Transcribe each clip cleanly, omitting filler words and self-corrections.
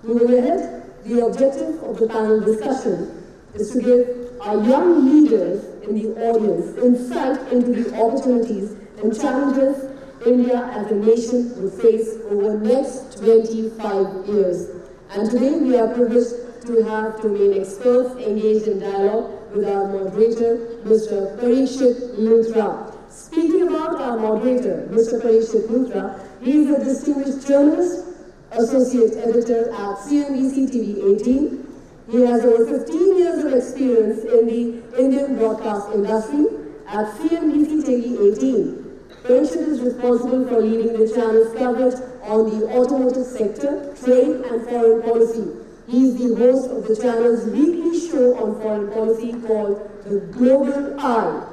Moving ahead, the objective of the panel discussion is to give our young leaders in the audience insight into the opportunities and challenges India as a nation will face over the next 25 years. And today we are privileged to have domain experts engaged in dialogue with our moderator, Mr. Parikshit Luthra. Speaking about our moderator, Mr. Parikshit Luthra, he is a distinguished journalist, associate editor at CNBC TV 18. He has over 15 years of experience in the Indian broadcast industry at CNBC TV 18. Parikshit is responsible for leading the channel's coverage on the automotive sector, trade and foreign policy. He is the host of the channel's weekly show on foreign policy called The Global Eye.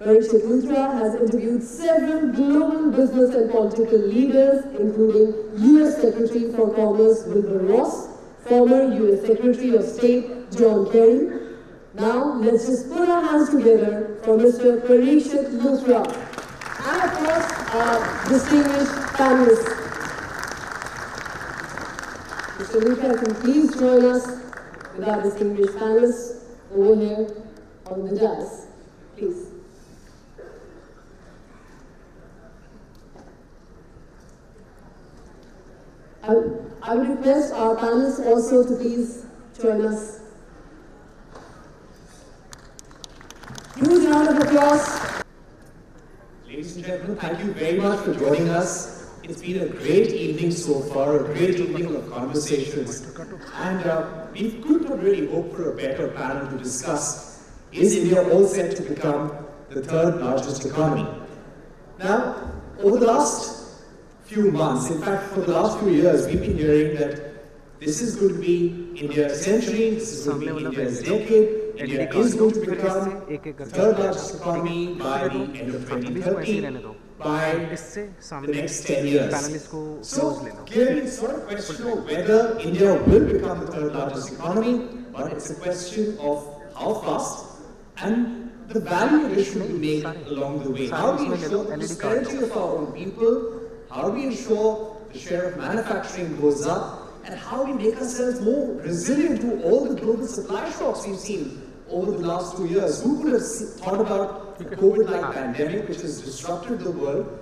Parikshit Luthra has interviewed several global business and political leaders, including US Secretary for Commerce Wilbur Ross, former US Secretary of State John Kerry. Now, let's just put our hands together for Mr. Parikshit Luthra. And of course, our distinguished panelists. Mr. Luthra, can you please join us with our distinguished panelists over here on the dais, please. I would request our panelists also to please join us. Huge round of applause. Ladies and gentlemen, thank you very much for joining us. It's been a great evening so far, a great evening of conversations. And we could not really hope for a better panel to discuss, is India all set to become the third largest economy? Now, over the last few months, in fact for the last few years, we've been hearing that this is going to be India's century, this is going to be India's decade, India is going to become the third largest economy by the end of 2030, by the next 10 years. So clearly it's not a question of whether India will become the third largest economy, but it's a question of how fast and the value addition we make along the way. How do we ensure the prosperity of our own people? How do we ensure the share of manufacturing goes up? And how we make ourselves more resilient to all the global supply shocks we've seen over the last 2 years? Who could have thought about the COVID-like pandemic, which has disrupted the world,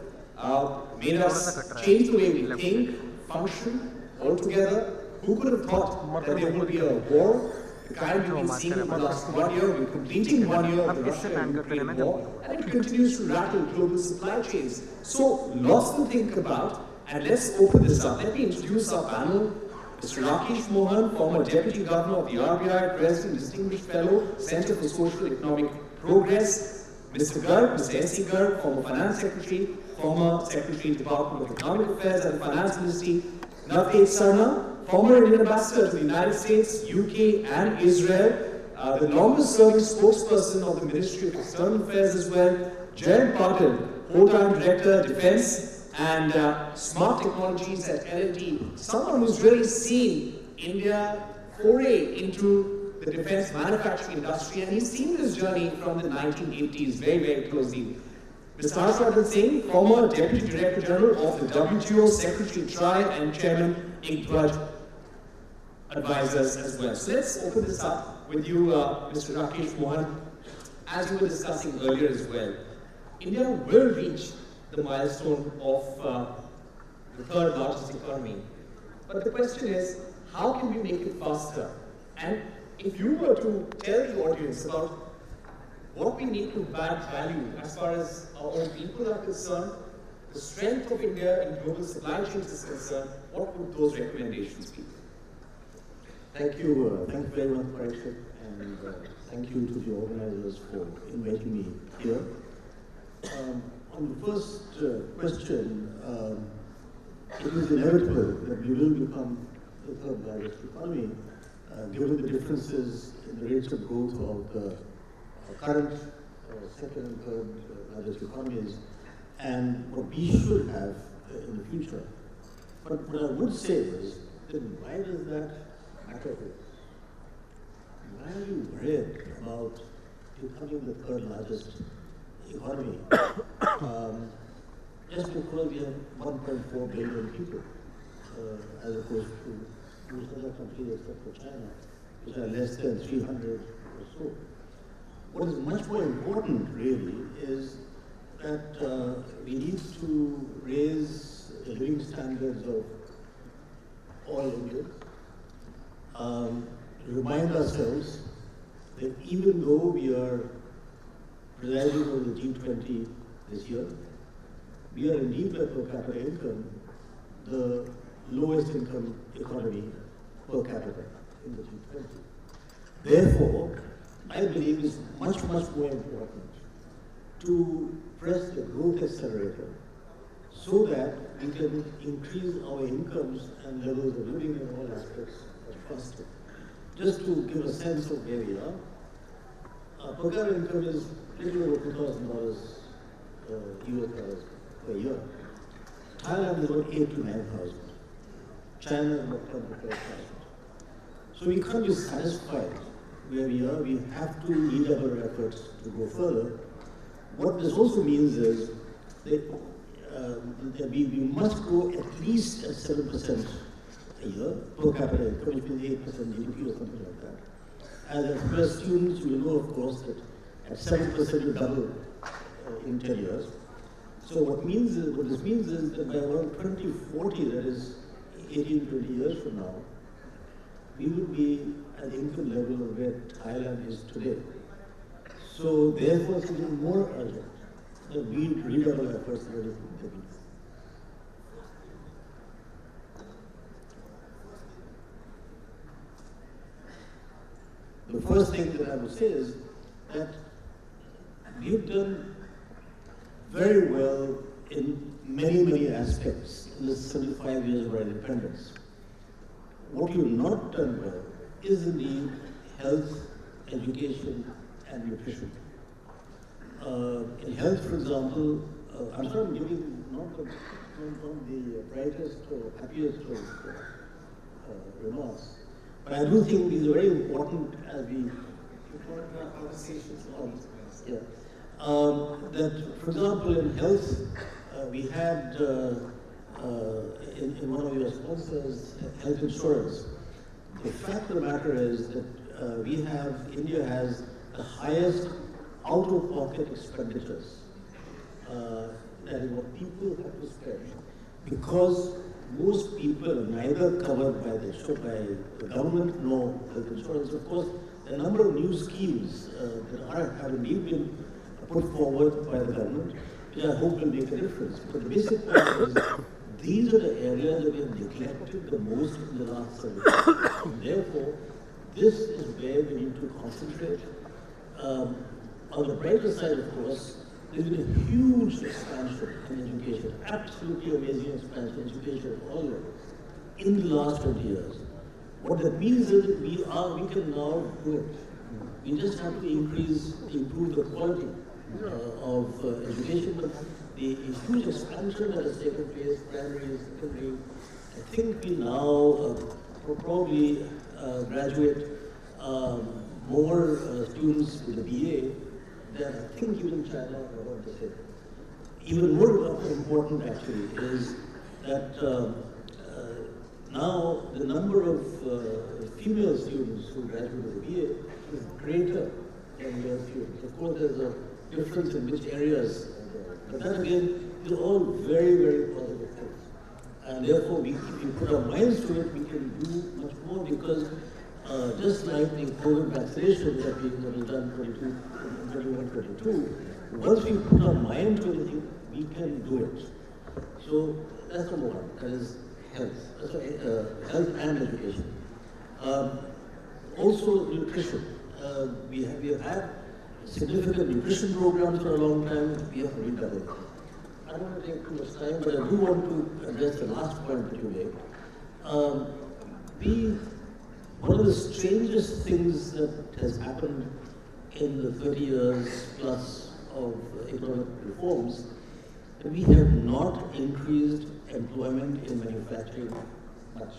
made us change the way we think, function altogether? Who could have thought that there would be a war, the kind we've been seeing over the last 1 year? We're completing 1 year of the Russia-Ukraine war, and it continues to rattle global supply chains. So lots to think about, and let's open this up. Let me introduce our panel. Mr. Rakesh Mohan, former Deputy Governor of the RBI, President, Distinguished Fellow, Center for Social Economic Progress. Mr. Garg, Mr. S.C. Garg, former Finance Secretary, former Secretary, Department of Economic Affairs and Finance Ministry. Navtej Sarna, former Indian Ambassador to the United States, UK and Israel, the longest serving spokesperson of the Ministry of External Affairs as well. Jayant Patil, whole-time Director, Defense and Smart Technologies at L&T, someone who's really seen India foray into the defense manufacturing industry, and he's seen this journey from the 1980s very, very closely. Mr. Harsha Vardhana Singh, former Deputy Director General of the WTO, Secretary Tri and Chairman ICBUD Advisors as well. So let's open this up with you, Mr. Rakesh Mohan. As we were discussing earlier as well, India will reach the milestone of the third largest economy. But the question is, how can we make it faster? And if you were to tell the audience about what we need to add value as far as our own people are concerned, the strength of India in global supply chains is concerned, what would those recommendations be? Thank you very much, Parikshit, and thank you to the organizers for inviting me here. On the first question, it is inevitable that we will become the third largest economy, given the differences in the rates of growth of the current second and third largest economies, and what we should have in the future. But what I would say is, then why does that matter? Why are you worried about becoming the third largest economy just because we have 1.4 billion people? as opposed to most other countries except for China, which are less than 300 or so. What is much more important, really, is that we need to raise the living standards of all Indians, remind ourselves that even though we are presiding over the G20 this year, we are indeed by per capita income the lowest income economy per capita in the G20. Therefore, I believe it's much, much more important to press the growth accelerator so that we can increase our incomes and levels of living in all aspects faster. Just to give a sense of where we are, per capita income is little over $2,000 US dollars per year. Thailand is about 8,000 to 9,000. China is about 10,000 to 12,000. So we can't be satisfied where we are. We have to redouble our efforts to go further. What this also means is that we must grow at least at 7% a year per capita income, which means 8% GDP or something like that. As first students, you will know, of course, that at 7% you double in 10 years. So what this means is that by around 2040, that is 18, 20 years from now, we will be at the income level of where Thailand is today. So therefore, it's even more urgent that we redouble efforts in everything that we do. The first thing that I would say is that we've done very well in many, many aspects in the 75 years of our independence. What we've not done well is indeed health, education, and nutrition. In health, for example, I'm sorry I'm giving not the brightest or happiest of remarks, but I do think these are very important as we conversations on. Yeah. That, for example, in health, we had in one of your sponsors, health insurance. The fact of the matter is that India has the highest out-of-pocket expenditures. That is what people have to spend, because most people are neither covered by the government nor health insurance. Of course, a number of new schemes that have indeed been put forward by the government, which I hope will make a difference. But the basic point is, these are the areas that we have neglected the most in the last 7 years. And therefore, this is where we need to concentrate. On the brighter side, of course, there's been a huge expansion in education, absolutely amazing expansion in education at all levels in the last 20 years. What that means is that we can now do it. We just have to improve the quality of education, but the huge expansion that has taken place, primary, secondary, I think we now probably graduate more students with a BA than I think even China or what to say. Even more important actually is that now the number of female students who graduate with a BA is greater than male students. Of course, there's a difference in which areas, but that again is all very, very positive things. And therefore, if we put our minds to it, we can do much more, because just like the COVID vaccination that was done in 21-22, once we put our mind to it, we can do it. So that's number one, that is health. Health and education. Also nutrition. We have had significant nutrition programs for a long time. We have to redouble it. I don't want to take too much time, but I do want to address the last point that you made. One of the strangest things that has happened in the 30 years plus of economic reforms, that we have not increased employment in manufacturing much.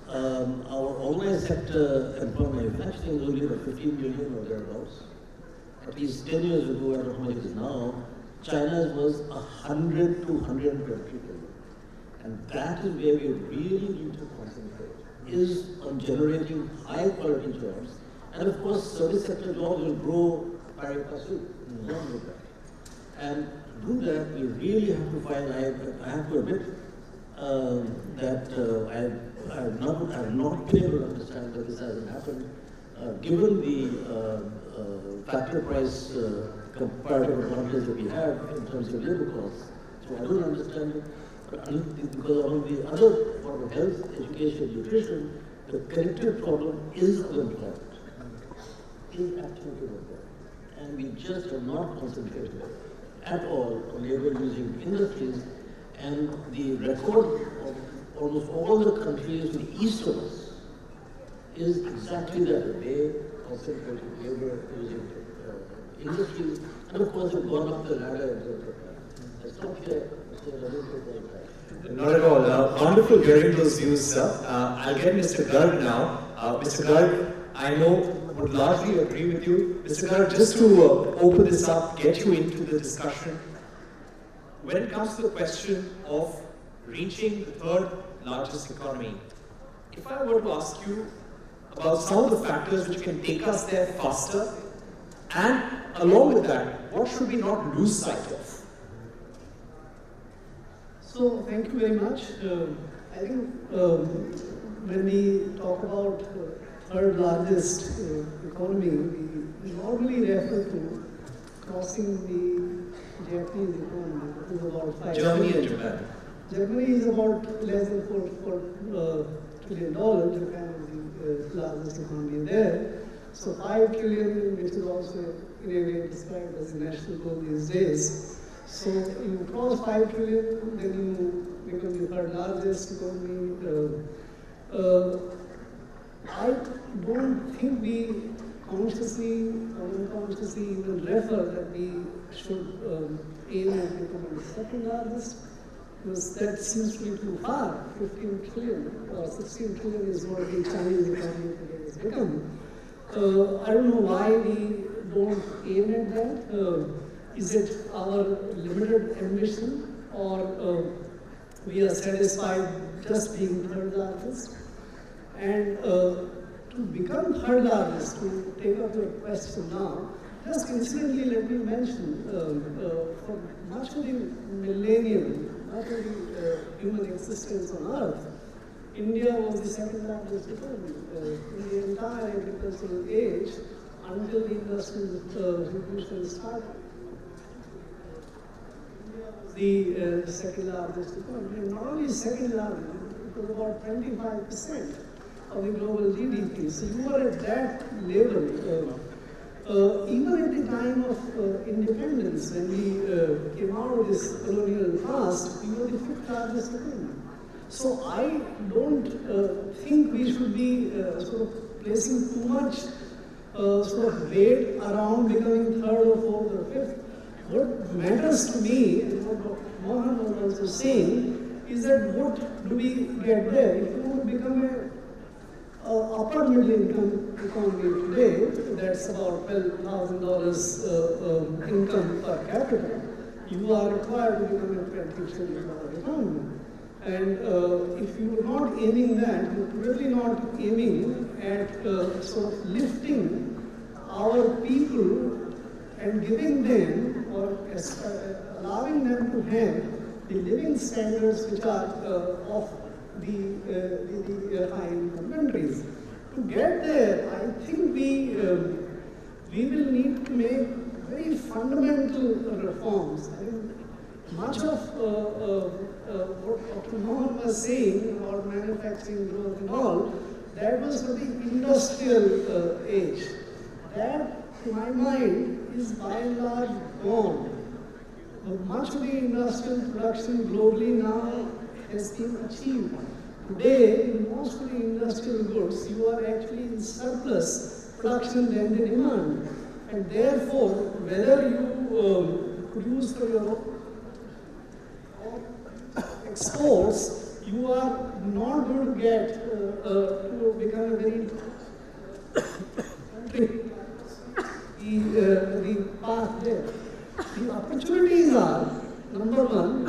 Our organized sector employment manufacturing is only about 15 million or thereabouts. At least 10 years ago, I don't know how much it is now, China's was 100 to 120 million. And that is where we really need to concentrate, is on generating high quality jobs. And of course, service sector jobs will grow pari passu, along with that. And to do that, we really have to find, I have to admit that I have not been able to understand that this hasn't happened, given the factor price comparative advantage that we have in terms of labor costs. So I don't understand it, but because on the other part of health, education, nutrition, the connected problem is unemployment, is absolutely unemployment. And we just are not concentrated at all on labor-using industries, and the record of almost all the countries to the east of us is exactly that. They concentrate on labor-using industries, and of course have gone up the ladder in terms of that. Let's not share. Not at all. Wonderful hearing those views, sir. I'll get Mr. Garg now. Mr. Garg, I know, would largely agree with you. Mr. Garg, just to open this up, get you into the discussion. When it comes to the question of reaching the third largest economy, if I were to ask you about some of the factors which can take us there faster, and along with that, what should we not lose sight of? So, thank you very much. I think when we talk about third largest economy, we normally refer to crossing the Japanese economy, which is about 5 Germany trillion. and Japan. Germany is about less than $4 trillion. Japan is the largest economy there. So 5 trillion, which is also in a way described as a national goal these days. So you cross 5 trillion, then you become the third largest economy. I don't think we consciously or unconsciously even refer that we should aim at becoming the second largest, because that seems to be too far. 15 trillion or 16 trillion is what the Chinese economy today has become. I don't know why we don't aim at that. Is it our limited ambition, or we are satisfied just being third largest? And to become third largest, to take up your question now, just incidentally let me mention, for much of the millennium, much of the human existence on Earth, India was the second largest economy in the entire agricultural age until the industrial revolution started. The second largest economy, and not only second largest, it was about 25% of the global GDP. So you were at that level. Even at the time of independence, when we came out of this colonial past, we were the fifth largest economy. So I don't think we should be sort of placing too much sort of weight around becoming third or fourth or fifth. What matters to me, and what Dr. Mohan was also saying, is that what do we get there? If you want to become a upper middle income economy today, that's about $12,000 income per capita, you are required to become a $20 trillion economy. And if you are not aiming that, you're really not aiming at sort of lifting our people and giving them or allowing them to have the living standards which are of the high income countries. To get there, I think we will need to make very fundamental reforms. I think much of what Dr. Mohan was saying about manufacturing growth and all, that was for the industrial age. That, to my mind, is by and large gone. Much of the industrial production globally now has been achieved. Today, in most of the industrial goods, you are actually in surplus production than the demand. And therefore, whether you produce for your exports, you are not going to get to become a very the path there. The opportunities are, number one,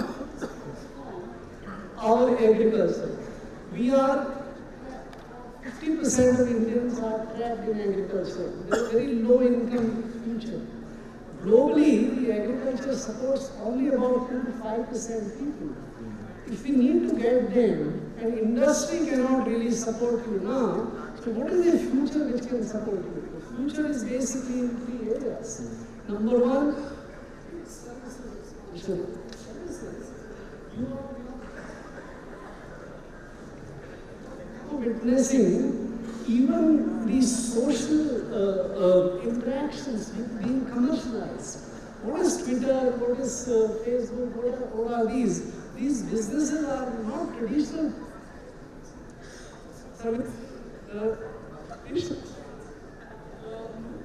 our agriculture. We are 50% of Indians are trapped in agriculture. There is a very low income future. Globally, the agriculture supports only about 2 to 5% people. If we need to get them, and industry cannot really support you now, so what is the future which can support you? The future is basically in 3 areas. Number one, services. Witnessing even these social interactions being commercialized. What is Twitter? What is Facebook? What are these? These businesses are not traditional services.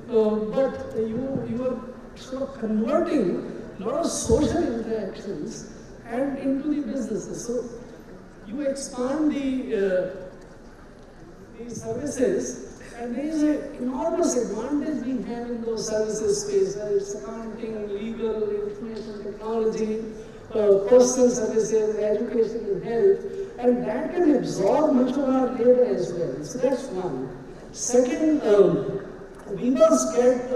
But you are sort of converting a lot of social interactions and into the businesses. So you expand the services, and there is an enormous advantage we have in those services space, whether it's accounting, legal, information technology, personal services, education and health, and that can absorb much of our labor as well. So that's one. Second, we must get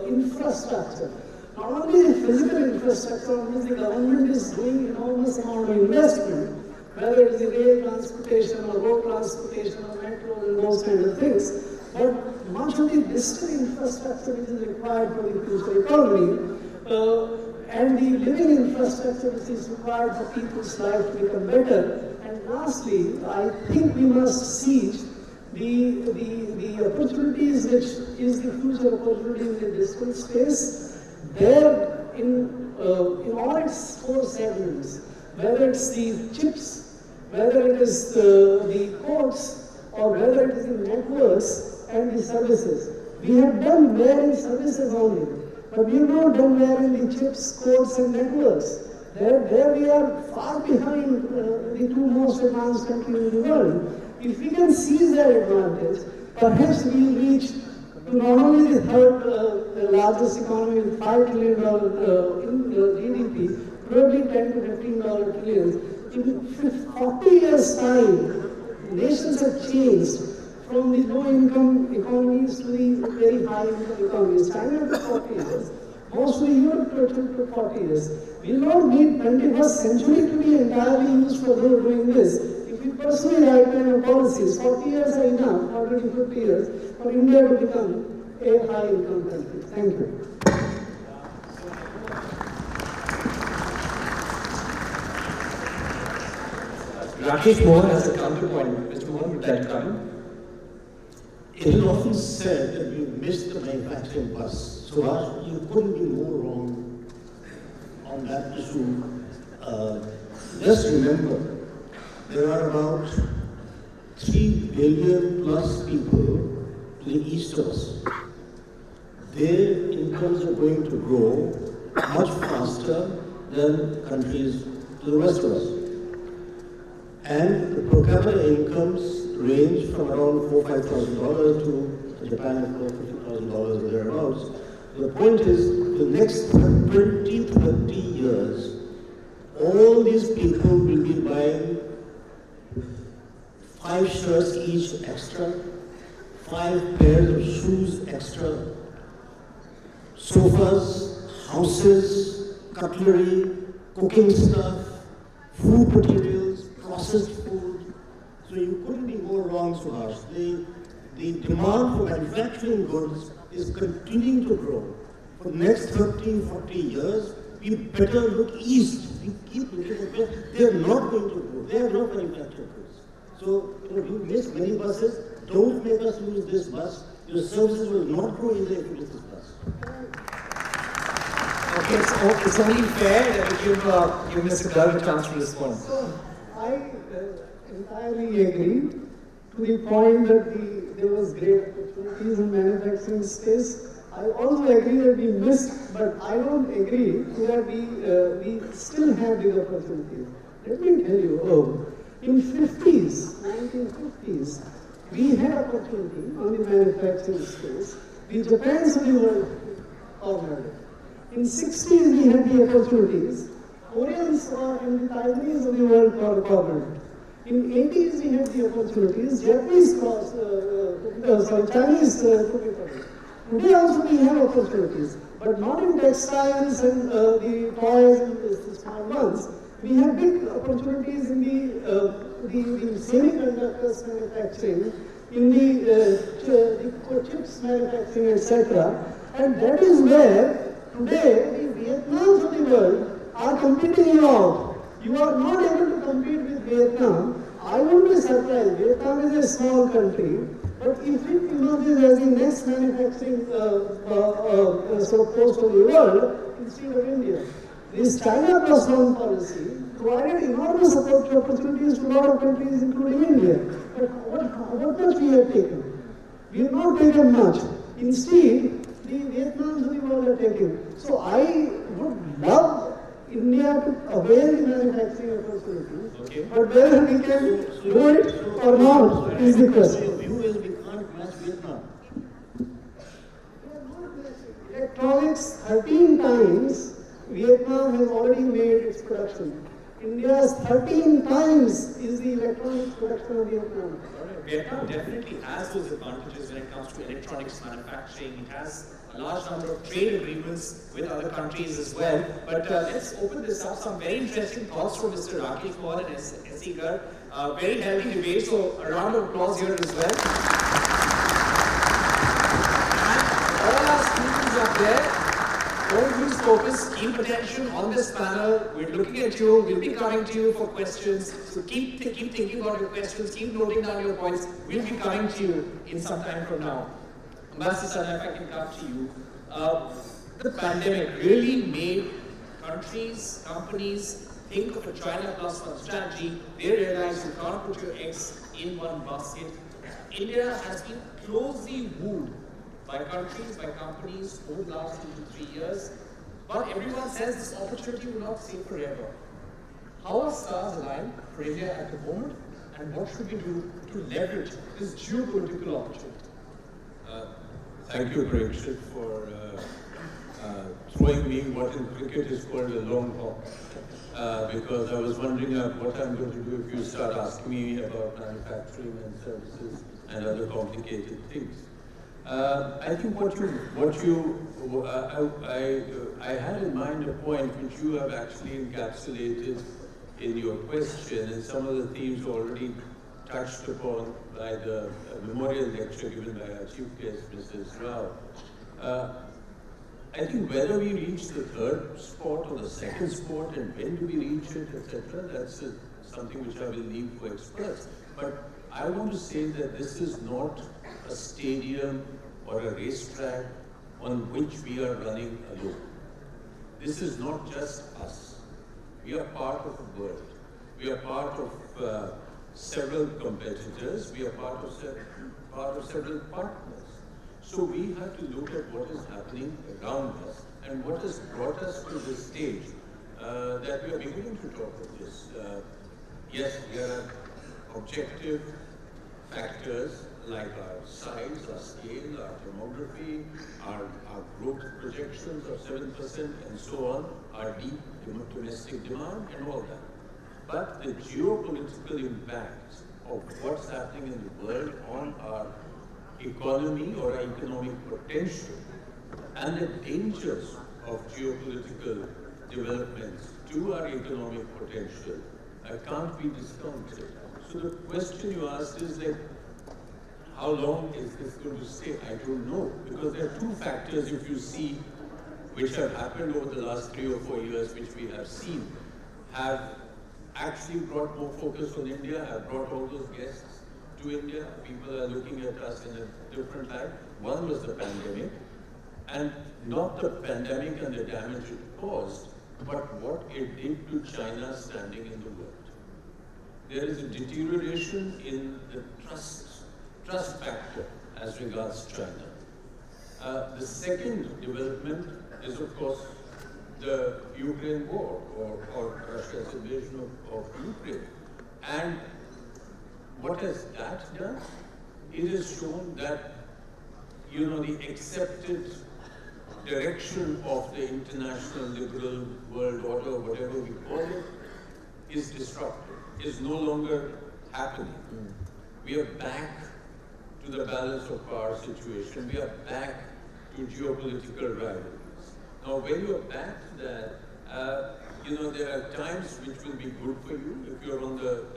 infrastructure. Not only the physical infrastructure, on which the government is doing enormous amount of investment, whether it is the rail transportation or road transportation or metro and those kind of things, but much of the digital infrastructure which is required for the future economy and the living infrastructure which is required for people's life to become better. And lastly, I think we must seize the opportunities which is the future opportunity in the digital space. There in all its 4 segments, whether it's the chips, whether it is the codes, or whether it is the networks and the services. We have done well in services only, but we have not done well in the chips, codes and networks. There we are far behind the 2 most advanced countries in the world. If we can seize that advantage, perhaps we will reach to not only the third largest economy with $5 trillion in GDP, probably $10 to $15 trillion. In 40 years' time, nations have changed from the low-income economies to the very high-income economies. China took 40 years. Most of Europe took 40 years. We will not need 21st century to be entirely used for doing this. If we pursue the right kind of policies, 40 years are enough, 40 to 50 years, for India to become a high-income country. Thank you. Rakesh Mohan has a counterpoint. Mr. Mohan, would that come? It is often said that we missed the manufacturing bus. So you couldn't be more wrong on that issue. Just remember, there are about 3 billion plus people to the east of us. Their incomes are going to grow much faster than countries to the west of us. And the per capita incomes range from around $4,000 to $5,000 to Japan at $50,000 or thereabouts. The point is, the next 20, 30 years, all these people will be buying 5 shirts each extra, 5 pairs of shoes extra, sofas, houses, cutlery, cooking stuff, food materials, processed food. So you couldn't be more wrong, Subhash. The demand for manufacturing goods is continuing to grow. For the next 30, 40 years, we better look east. We keep looking at where they are not going to grow. They are not manufacturing goods. So you miss many buses. Don't make us lose this bus. Your services will not grow India if you miss this bus. Okay, it's only fair that we give Mr. Garg a chance to respond. So, I entirely agree to the point that there was great opportunities in manufacturing space. I also agree that we missed, but I don't agree that we still have these opportunities. Let me tell you, in 1950s, we had opportunity on the manufacturing space. The Japan's we were organized. In 60s, we had the opportunities Koreans and the Taiwanese of the world were covered. In 80s, we had the opportunities. Japanese Chinese took it away. Today also we have opportunities, but not in textiles and the toys and the small ones. We have big opportunities in the semiconductors manufacturing, in the chips manufacturing, etc. And that is where today the Vietnams of the world are competing you out. You are not able to compete with Vietnam. I won't be surprised. Vietnam is a small country, but if it emerges as the next manufacturing sort of post of the world instead of India, this China plus one policy provided enormous opportunities to a lot of countries, including India. But what much we have taken? We have not taken much. Instead, the Vietnams of the world are taken. So I would love India to avail the manufacturing opportunities, but whether we can do it or not is the question. Your view is we can't match Vietnam. Electronics, 13 times, Vietnam has already made its production. India's 13 times is the electronics production of Vietnam. Vietnam definitely has those advantages when it comes to electronics manufacturing. It has a large number of trade agreements with other countries as well. But let's open this up. Some very interesting thoughts from Mr. Rakesh Mohan and S.C. Garg. Very healthy debate, so a round of applause here as well. And all our students up there, don't lose focus, keep attention on this panel. We're looking at you, we'll be coming to you for questions. So keep thinking about your questions, keep noting down your points. We'll be coming to you in some time from now. Ambassador Sarna, if I can come to you. The pandemic really made countries, companies think of a China plus one strategy. They realize you can't put your eggs in one basket. India has been closely wooed by countries, by companies over the last 2 to 3 years. But everyone says this opportunity will not stay forever. How are stars aligned for India at the moment, and what should we do to leverage this geopolitical opportunity? Thank you, Parikshit, for throwing me what in cricket is called a long hop. Because I was wondering what I'm going to do if you start asking me about manufacturing and services and other complicated things. I think I had in mind a point which you have actually encapsulated in your question, and some of the themes already touched upon by the memorial lecture given by our chief guest, Mrs. Rao. I think whether we reach the third spot or the second spot and when do we reach it, etc., that's something which I will leave for experts. But I want to say that this is not a stadium or a racetrack on which we are running alone. This is not just us. We are part of a world. We are part of several competitors. We are part of several partners. So we have to look at what is happening around us and what has brought us to this stage that we are beginning to talk of this. Yes, there are objective factors like our size, our scale, our demography, our growth projections of 7% and so on, our deep domestic demand and all that. But the geopolitical impacts of what's happening in the world on our economy or our economic potential and the dangers of geopolitical developments to our economic potential can't be discounted. So the question you asked is that how long is this going to stay? I don't know, because there are two factors, if you see, which have happened over the last 3 or 4 years, which we have seen, have actually brought more focus on India, have brought all those guests to India. People are looking at us in a different light. One was the pandemic, and not the pandemic and the damage it caused, but what it did to China's standing in the world. There is a deterioration in the trust factor as regards China. The second development is, of course, the Ukraine war or Russia's invasion of Ukraine. And what has that done? It has shown that, the accepted direction of the international liberal world order, whatever we call it, is disrupted, is no longer happening. We are back to the balance of power situation. We are back to geopolitical rivalries. Now, when you are back to that, there are times which will be good for you if you're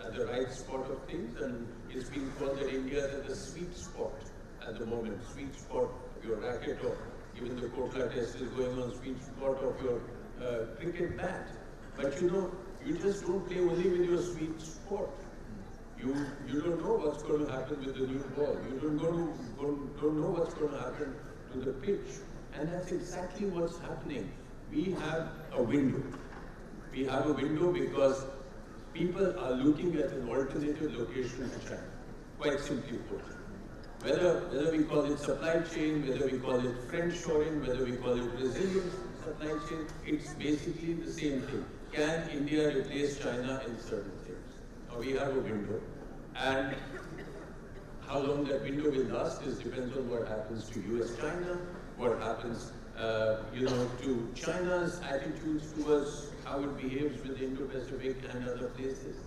at the right spot of things, and it's being called that India is at the sweet spot at the moment. Sweet spot of your racket, or even the Kotla test is going on, sweet spot of your cricket bat. But you just don't play only with your sweet spot. You don't know what's going to happen with the new ball. You don't know what's going to happen to the pitch. And that's exactly what's happening. We have a window. We have a window because people are looking at an alternative location to China, quite simply put. Whether we call it supply chain, whether we call it friendshoring, whether we call it Brazilian supply chain, it's basically the same thing. Can India replace China in certain things? Now we have a window, and how long that window will last depends on what happens to US-China, what happens to China's attitudes towards how it behaves with the Indo-Pacific and other places.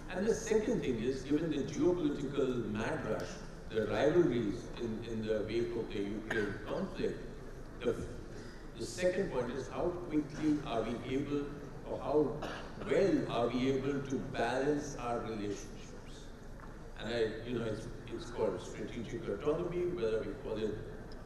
And the second thing is, given the geopolitical mad rush, the rivalries in the wake of the Ukraine conflict, the second point is how quickly are we able, or how well are we able to balance our relationships? And it's called strategic autonomy, whether we call it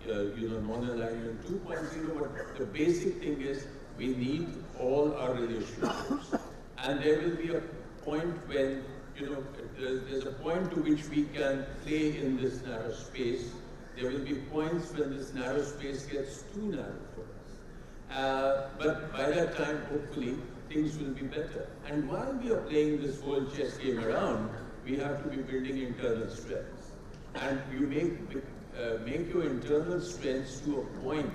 non-alignment 2.0, but the basic thing is we need all our relationships. And there will be a point when, there's a point to which we can play in this narrow space. There will be points when this narrow space gets too narrow for us. But by that time, hopefully, things will be better. And while we are playing this whole chess game around, we have to be building internal strengths. And you make your internal strengths to a point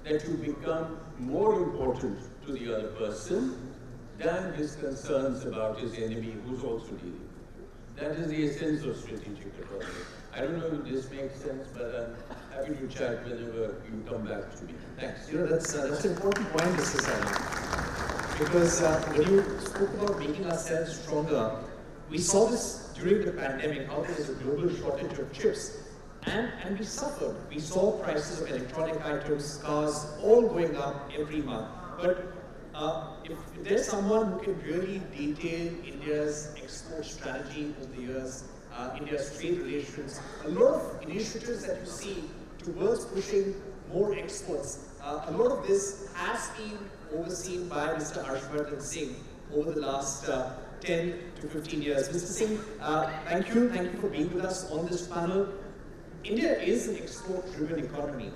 that you become more important to the other person than his concerns about his enemy who's also dealing with you. That is the essence of strategic autonomy. I don't know if this makes sense, but I'm happy to chat whenever you come back to me. Thanks. That's an important point, Mr. Sarna. Because when you spoke about making ourselves stronger, we saw this during the pandemic, how there was a global shortage of chips. And we suffered. We saw prices of electronic items, cars, all going up every month. But if there's someone who can really detail India's export strategy over the years, India's trade relations, a lot of initiatives that you see towards pushing more exports, a lot of this has been overseen by Mr. Harsha Vardhana Singh over the last 10 to 15 years. Mr. Singh, thank you for being with us on this panel. India is an export-driven economy.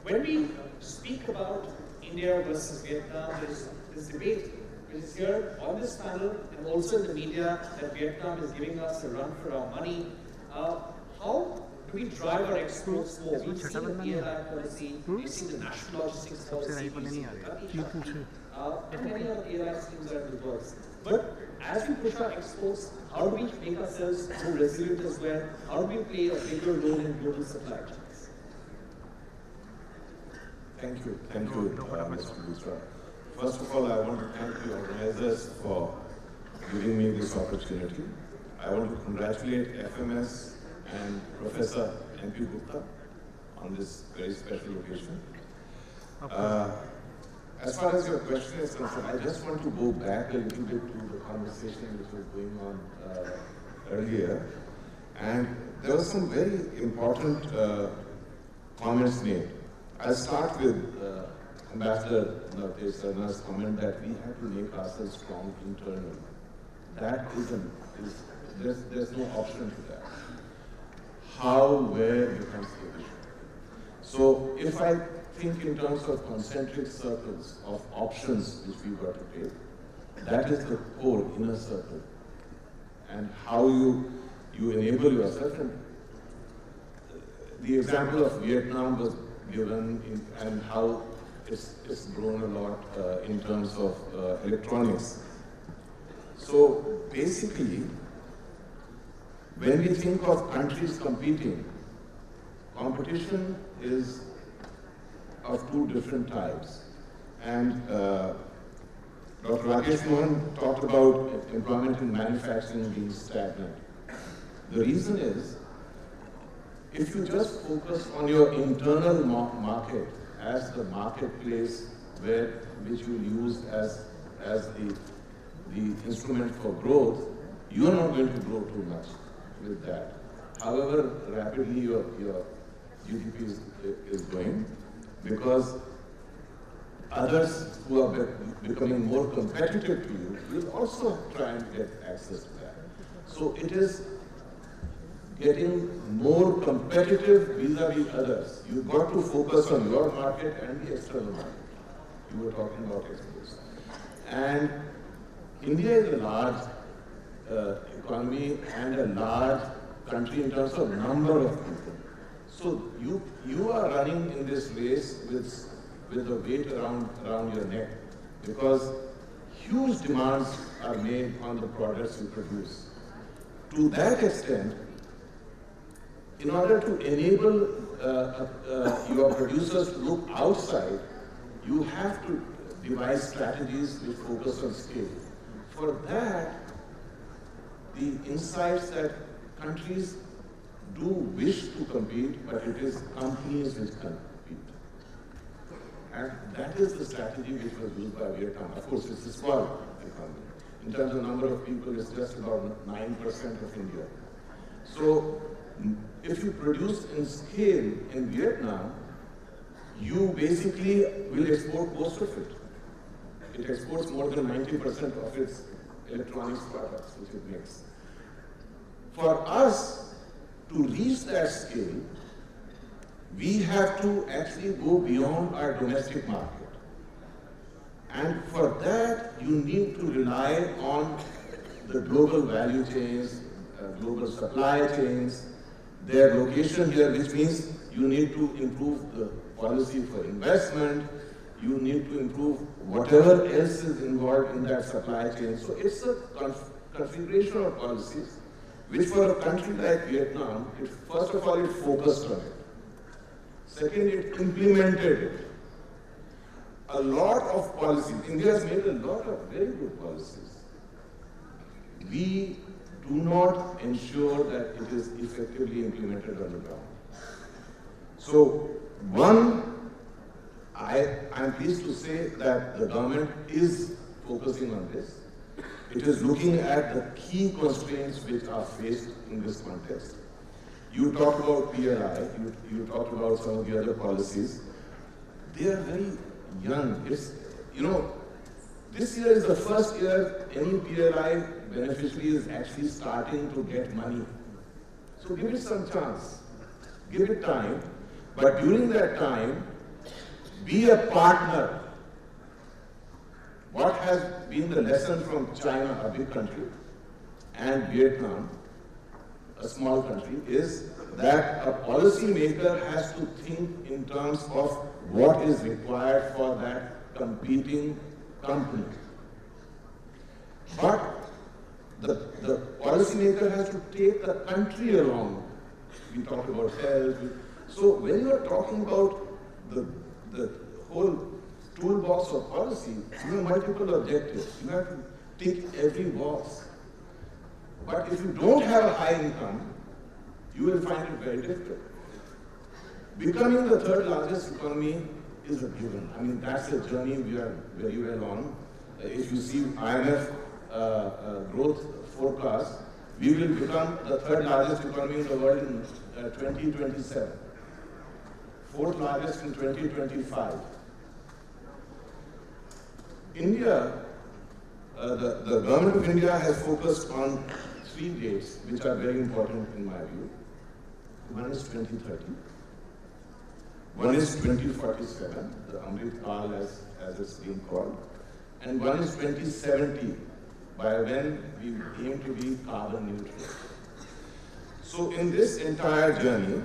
When we speak about India versus Vietnam, there's this debate which is here on this panel and also in the media that Vietnam is giving us a run for our money. How do we drive our exports more? We've seen the PLI policy, we've seen the national logistics policy, we've seen the and many other PLI schemes are in the works. But as we push our exports, how do we make ourselves more resilient as well? How do we play a bigger role in global supply chains? Thank you, Mr. Luthra. First of all, I want to thank the organizers for giving me this opportunity. I want to congratulate FMS and Professor M.P. Gupta on this very special occasion. As far as your question is concerned, I just want to go back a little bit to the conversation which was going on earlier. And there were some very important comments made. I'll start with Ambassador Navtej Sarna's comment that we have to make ourselves strong internally. That there's no option to that. How, where becomes the issue. So if I think in terms of concentric circles of options which we've got to take, that is the core inner circle. And how you enable yourself. And the example of Vietnam was given and how it's grown a lot in terms of electronics. So basically, when we think of countries competing, competition is of two different types. And Dr. Rakesh Mohan talked about employment in manufacturing being stagnant. The reason is, if you just focus on your internal market as the marketplace which you use as the instrument for growth, you are not going to grow too much with that. However rapidly your GDP is going, because others who are becoming more competitive to you will also try and get access to that. So it is getting more competitive vis-a-vis others. You've got to focus on your market and the external market. You were talking about exports. And India is a large economy and a large country in terms of number of people. So you are running in this race with a weight around your neck, because huge demands are made on the products you produce. To that extent, in order to enable your producers to look outside, you have to devise strategies which focus on scale. For that, the insights that countries do wish to compete, but it is companies which compete. And that is the strategy which was used by Vietnam. Of course, it's a small economy. In terms of number of people, it's just about 9% of India. So, if you produce in scale in Vietnam, you basically will export most of it. It exports more than 90% of its electronics products, which it makes. For us to reach that scale, we have to actually go beyond our domestic market. And for that, you need to rely on the global value chains, global supply chains, their location here, which means you need to improve the policy for investment, you need to improve whatever else is involved in that supply chain. So it's a configuration of policies, which for a country like Vietnam, first of all, it focused on it. Second, it implemented it. A lot of policies, India has made a lot of very good policies. We do not ensure that it is effectively implemented on the ground. So, one, I'm pleased to say that the government is focusing on this. It is looking at the key constraints which are faced in this context. You talked about PLI, you talked about some of the other policies. They are very young. It's, this year is the first year any PLI beneficiary is actually starting to get money. So give it some chance, give it time, but during that time, be a partner. What has been the lesson from China, a big country, and Vietnam, a small country, is that a policy maker has to think in terms of what is required for that competing company. But the policymaker has to take the country along. We talk about health. So when you are talking about the whole toolbox of policy, you have multiple objectives. You have to tick every box. But if you don't have a high income, you will find it very difficult. Becoming the third largest economy is a given. I mean, that's a journey we are very well on. If you see IMF growth forecast, we will become the third largest economy in the world in 2027. Fourth largest in 2025. India, the government of India has focused on 3 dates, which are very important in my view. One is 2030. One is 2047, the Amrit Kaal as it's being called. And one is 2070, by when we aim to be carbon neutral. So in this entire journey,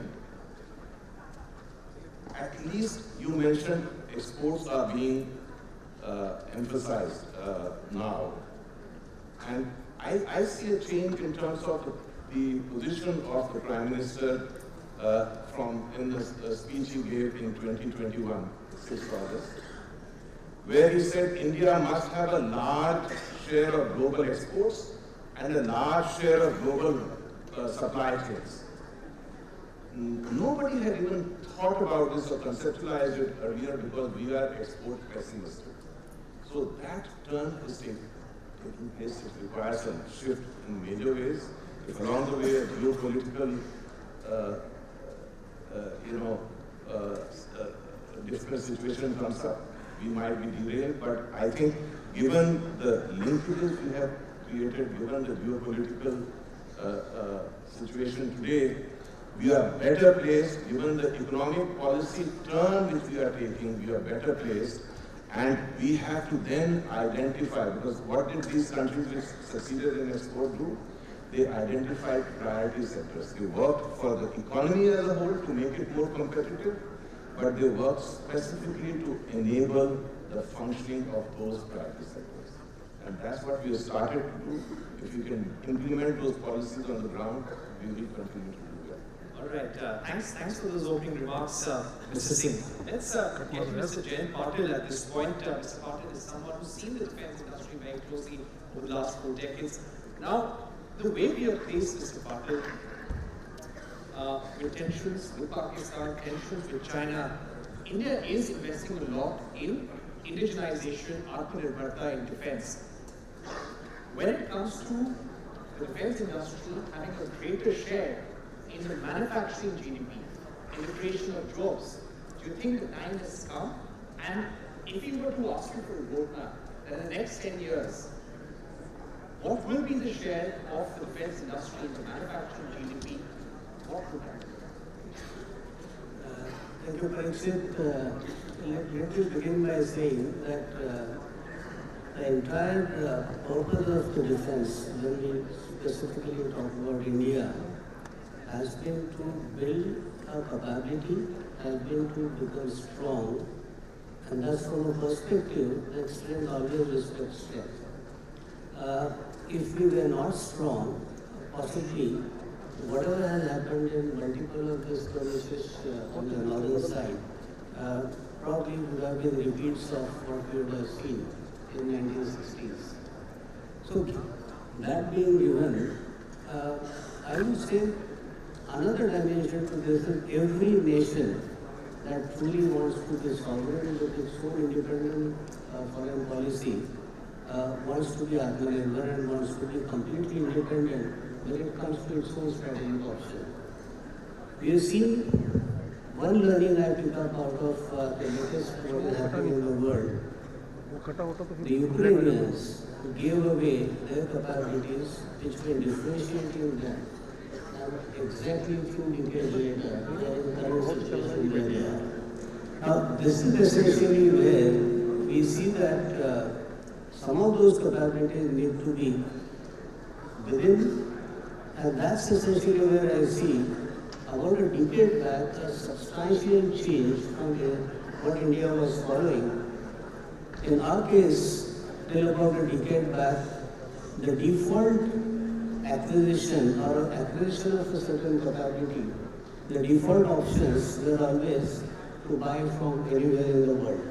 at least you mentioned exports are being emphasized now. And I see a change in terms of the position of the Prime Minister in the speech he gave in 2021, 6th August, where he said India must have a large share of global exports and a large share of global supply chains. Nobody had even thought about this or conceptualized it earlier because we are export pessimistic. So that turn is taking place. It requires a shift in major ways. If along the way a geopolitical difficult situation comes up, we might be derailed, but I think given the linkages we have created, given the geopolitical situation today, we are better placed, given the economic policy turn which we are taking, we are better placed, and we have to then identify, because what did these countries which succeeded in export do? They identified priority sectors. They worked for the economy as a whole to make it more competitive, but they worked specifically to enable the functioning of those priority sectors. And that's what we have started to do. If we can implement those policies on the ground, we will continue to do that. All right, thanks for those opening remarks, Mr. Singh. Let's get to Mr. Jayant Patil at this point. Mr. Patil is someone who's seen the defense industry very closely over the last 4 decades. Now, the way we are placed, Mr. Patil, with tensions with Pakistan, tensions with China, India is investing a lot in indigenization, Atmanirbharta in defense. When it comes to the defense industry having a greater share in the manufacturing GDP, in the creation of jobs, do you think the time has come? And if you were to ask you for a roadmap, in the next 10 years, what will be the share of the defense industry in the manufacturing GDP? What would that be? Thank you, Parikshit. Let me begin by saying that the entire purpose of the defense, when we specifically talk about India, has been to build a capability, has been to become strong, and that's from a perspective that strength always respects strength. If we were not strong, possibly whatever has happened in multiple of the skirmishes on the northern side probably would have been repeats of what we would have seen in the 1960s. So that being given, I would say another dimension to this is every nation that truly wants to be sovereign with its own independent foreign policy wants to be Atmanirbhar and wants to be completely independent when it comes to its own strategic option. We have seen one learning I picked up out of the latest what is happening in the world. The Ukrainians who gave away their capabilities, which were differentiating them, and exactly a few decades later, they are in the current situation where they are. Now, this is essentially where we see that some of those capabilities need to be within, and that's essentially where I see about a decade back a substantial change from what India was following. In our case, till about a decade back, the default acquisition or acquisition of a certain capability, the default options were always to buy from anywhere in the world.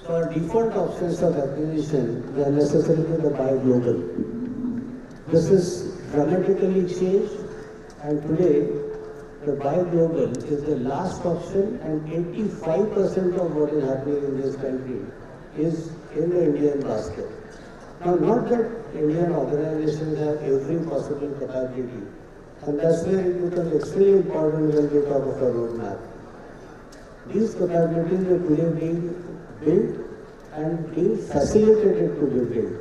So our default options of acquisition were necessarily the buy global. This is dramatically changed, and today the buy global is the last option, and 85% of what is happening in this country is in the Indian basket. Now, not that Indian organizations have every possible capability, and that's where it becomes extremely important when we talk of a roadmap. These capabilities are today being built and being facilitated to be built.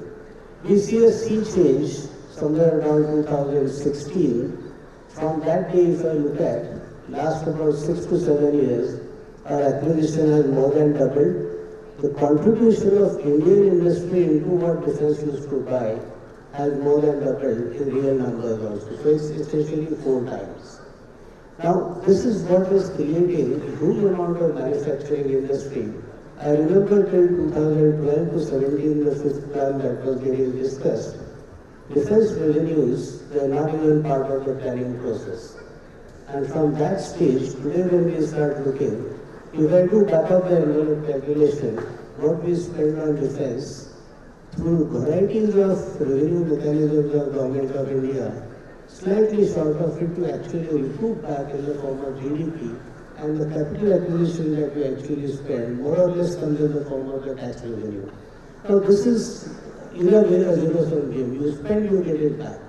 We see a sea change somewhere around 2016. From that day, if I look at last about 6 to 7 years, our acquisition has more than doubled. The contribution of Indian industry into what defense used to buy has more than doubled in real numbers also. So it's essentially 4 times. Now, this is what is creating a huge amount of manufacturing industry. I remember till 2012 to 17, the 5th plan that was getting discussed, defense revenues were not even part of the planning process. And from that stage, today when we start looking, if I do back up the envelope calculation, what we spend on defense through varieties of revenue mechanisms of Government of India, slightly short of it to actually recoup back in the form of GDP, and the capital acquisition that we actually spend more or less comes in the form of the tax revenue. Now this is in a way a zero-sum game. You spend, you get it back.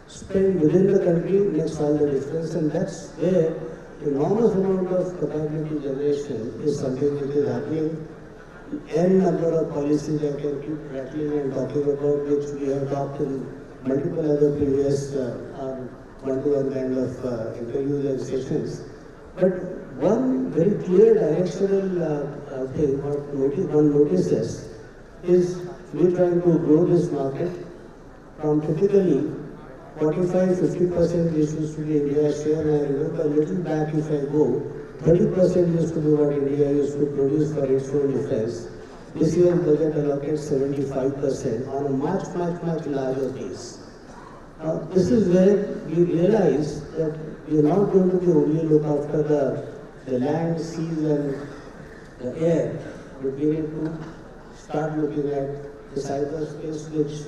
Spend within the country makes all the difference, and that's where enormous amount of capability generation is something which is happening. N number of policies I can keep rattling and talking about, which we have talked in multiple other previous one-to-one kind of interviews and sessions. But one very clear directional thing one notices is we're trying to grow this market from typically 45-50% which used to be India's share, and I remember a little back if I go, 30% used to be what India used to produce for its own defense. This year's budget allocates 75% on a much larger base. Now, this is where we realize that we are not going to be only look after the land, seas and the air, but we need to start looking at the cyberspace which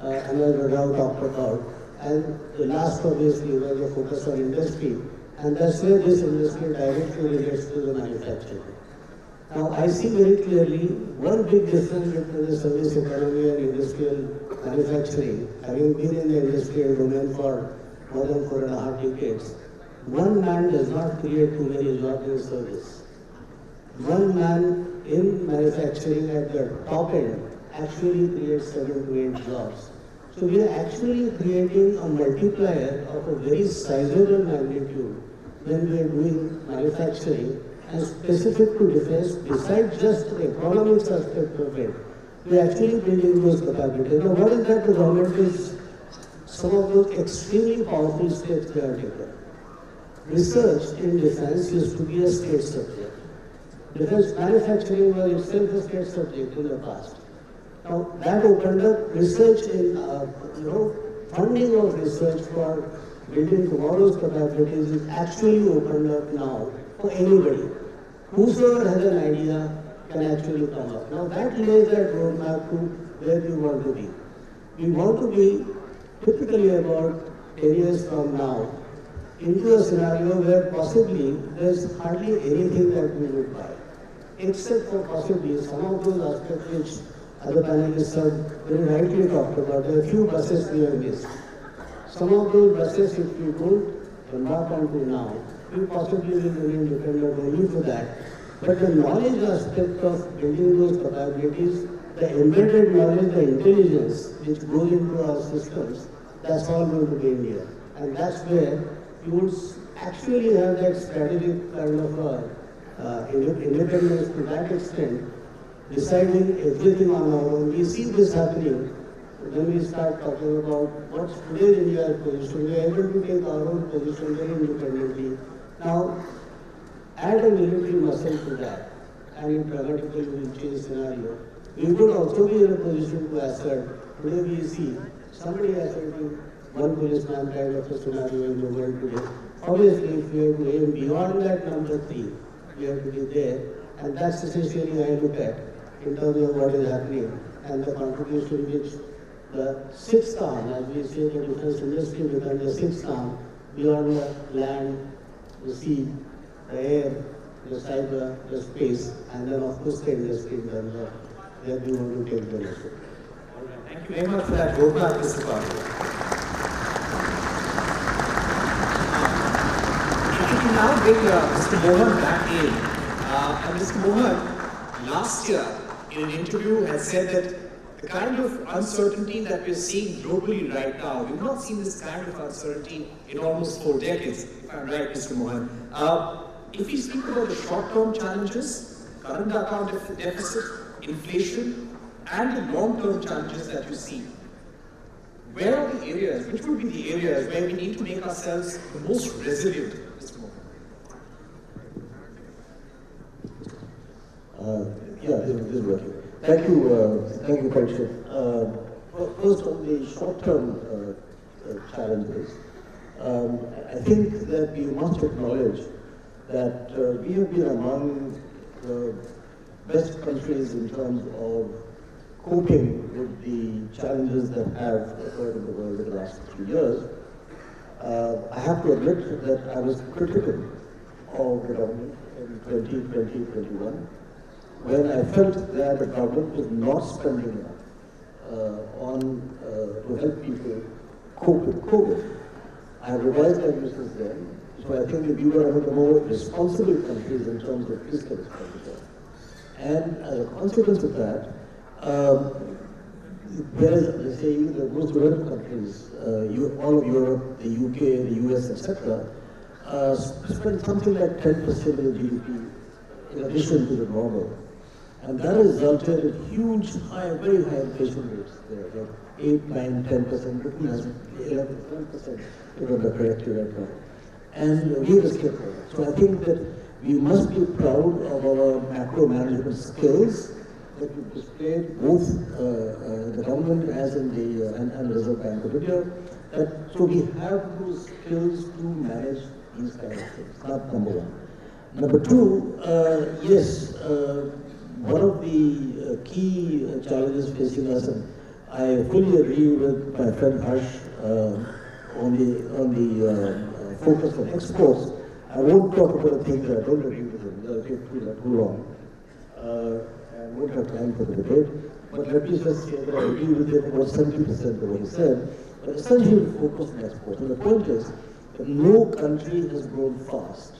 Anil Rao talked about. And the last obviously was the focus on industry, and that's where this industry directly relates to the manufacturing. Now I see very clearly one big difference between the service economy and industrial manufacturing. Having been in the industrial domain for more than 4.5 decades, one man does not create too many jobs in service. One man in manufacturing at the top end actually creates 7 to 8 jobs. So we are actually creating a multiplier of a very sizable magnitude when we are doing manufacturing, and specific to defense, besides just the economic aspect of it, we are actually building those capabilities. Now what is that the government is, some of those extremely powerful steps they are taking. Research in defense used to be a state subject. Defense manufacturing was itself a state subject in the past. Now that opened up research in, funding of research for building tomorrow's capabilities is actually opened up now for anybody. Whosoever has an idea can actually come up. Now that lays that roadmap to where we want to be. We want to be typically about 10 years from now into a scenario where possibly there's hardly anything that we would buy, except for possibly some of those aspects which other panelists have very rightly talked about. There are a few buses we have missed. Some of those buses, if we don't embark onto now, we possibly will remain dependent only for that. But the knowledge aspect of building those capabilities, the embedded knowledge, the intelligence which goes into our systems, that's all going to be India. And that's where you would actually have that strategic kind of independence to that extent, deciding everything on our own. We see this happening when we start talking about what's today's India's position. We are able to take our own position very independently. Now, add a military muscle to that, and it dramatically will change scenario. We could also be in a position to assert. Today we see somebody asserting one policeman kind of a scenario in the world today. Obviously, if we have to aim beyond that number 3, we have to be there, and that's essentially I look at in terms of what is happening and the contribution which the 6th arm, as we say, the defense industry becomes the 6th arm beyond the land, the sea, the air, the cyber, the space, and then of course the industry in terms of where we want to take the nation. Thank you very much for that roadmap, Mr. Patil. If you can now bring Mr. Mohan back in. And Mr. Mohan, last year in an interview had said that the kind of uncertainty that we're seeing globally right now, we've not seen this kind of uncertainty in almost 4 decades, if I'm right, Mr. Mohan. If we speak about the short-term challenges, current account deficit, inflation, and the long-term challenges that you see, where are the areas, which would be the areas where we need to make ourselves the most resilient, Mr. Mohan? This is working. Thank you, Parikshit. First, on the short-term challenges, I think that we must acknowledge that we have been among the best countries in terms of coping with the challenges that have occurred in the world in the last few years. I have to admit that I was critical of the government in 2020-21 when I felt that the government was not spending enough to help people cope with COVID. I have revised my views since then, so I think that we were among the more responsible countries in terms of fiscal expenditure. And as a consequence of that, whereas, let's say, even the most developed countries, all of Europe, the UK, the US, etc., spend something like 10% of the GDP in addition to the normal. And that resulted in huge, very high inflation rates there, like 8, 9, 10%, Britain has 11, 12%, if I remember correctly right now. And we have escaped from it. So I think that we must be proud of our macro management skills that we've displayed both the government as in the and the Reserve Bank of India. So we have those skills to manage these kind of things. That's number one. Number two, yes, one of the key challenges facing us, and I fully agree with my friend Harsh on the focus on exports. I won't talk about the things that I don't agree with him. I'll take too long. And won't have time for the debate. But let me just say that I agree with him about 70% of what he said. But essentially, focus on exports. And the point is that no country has grown fast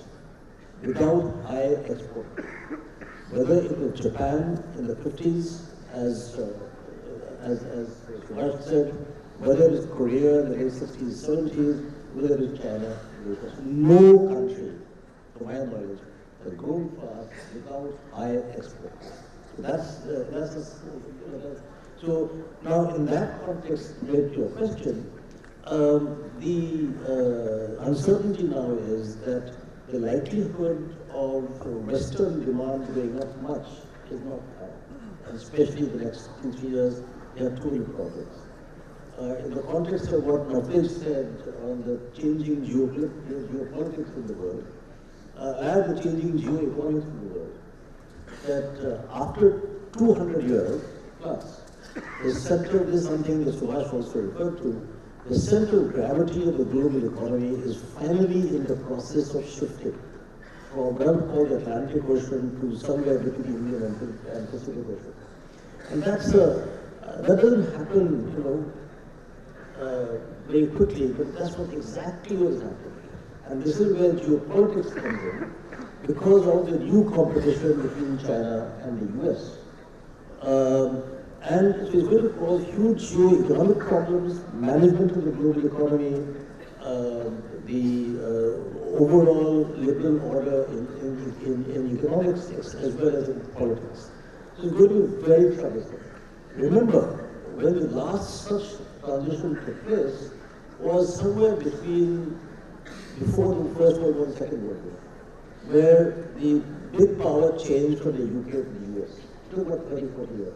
without high export. Whether it was Japan in the 50s, as Subhash said, whether it's Korea in the late 60s, 70s, whether it's China, no country, to my knowledge, has grown fast without high exports. So so now in that context, related to your question, the uncertainty now is that the likelihood of Western demand going up much is not high, and especially in the next 2-3 years. There are too many problems. In the context of what Navtej said on the changing geopolitics in the world, and the changing geoeconomics in the world, that after 200 years plus, the center, this is something that Subhash also referred to, the center of gravity of the global economy is finally in the process of shifting from what we call the Atlantic Ocean to somewhere between the Indian and Pacific Ocean. And that doesn't happen, very quickly, but that's what exactly what is happening. And this is where geopolitics comes in, because of the new competition between China and the US. And so it's going to cause huge geo-economic problems, management of the global economy, the overall liberal order in economics as well as in politics. So it's going to be very troublesome. Remember, when the last such transition took place was somewhere before the First World War and Second World War, where the big power changed from the UK to the US. It took about 30-40 years.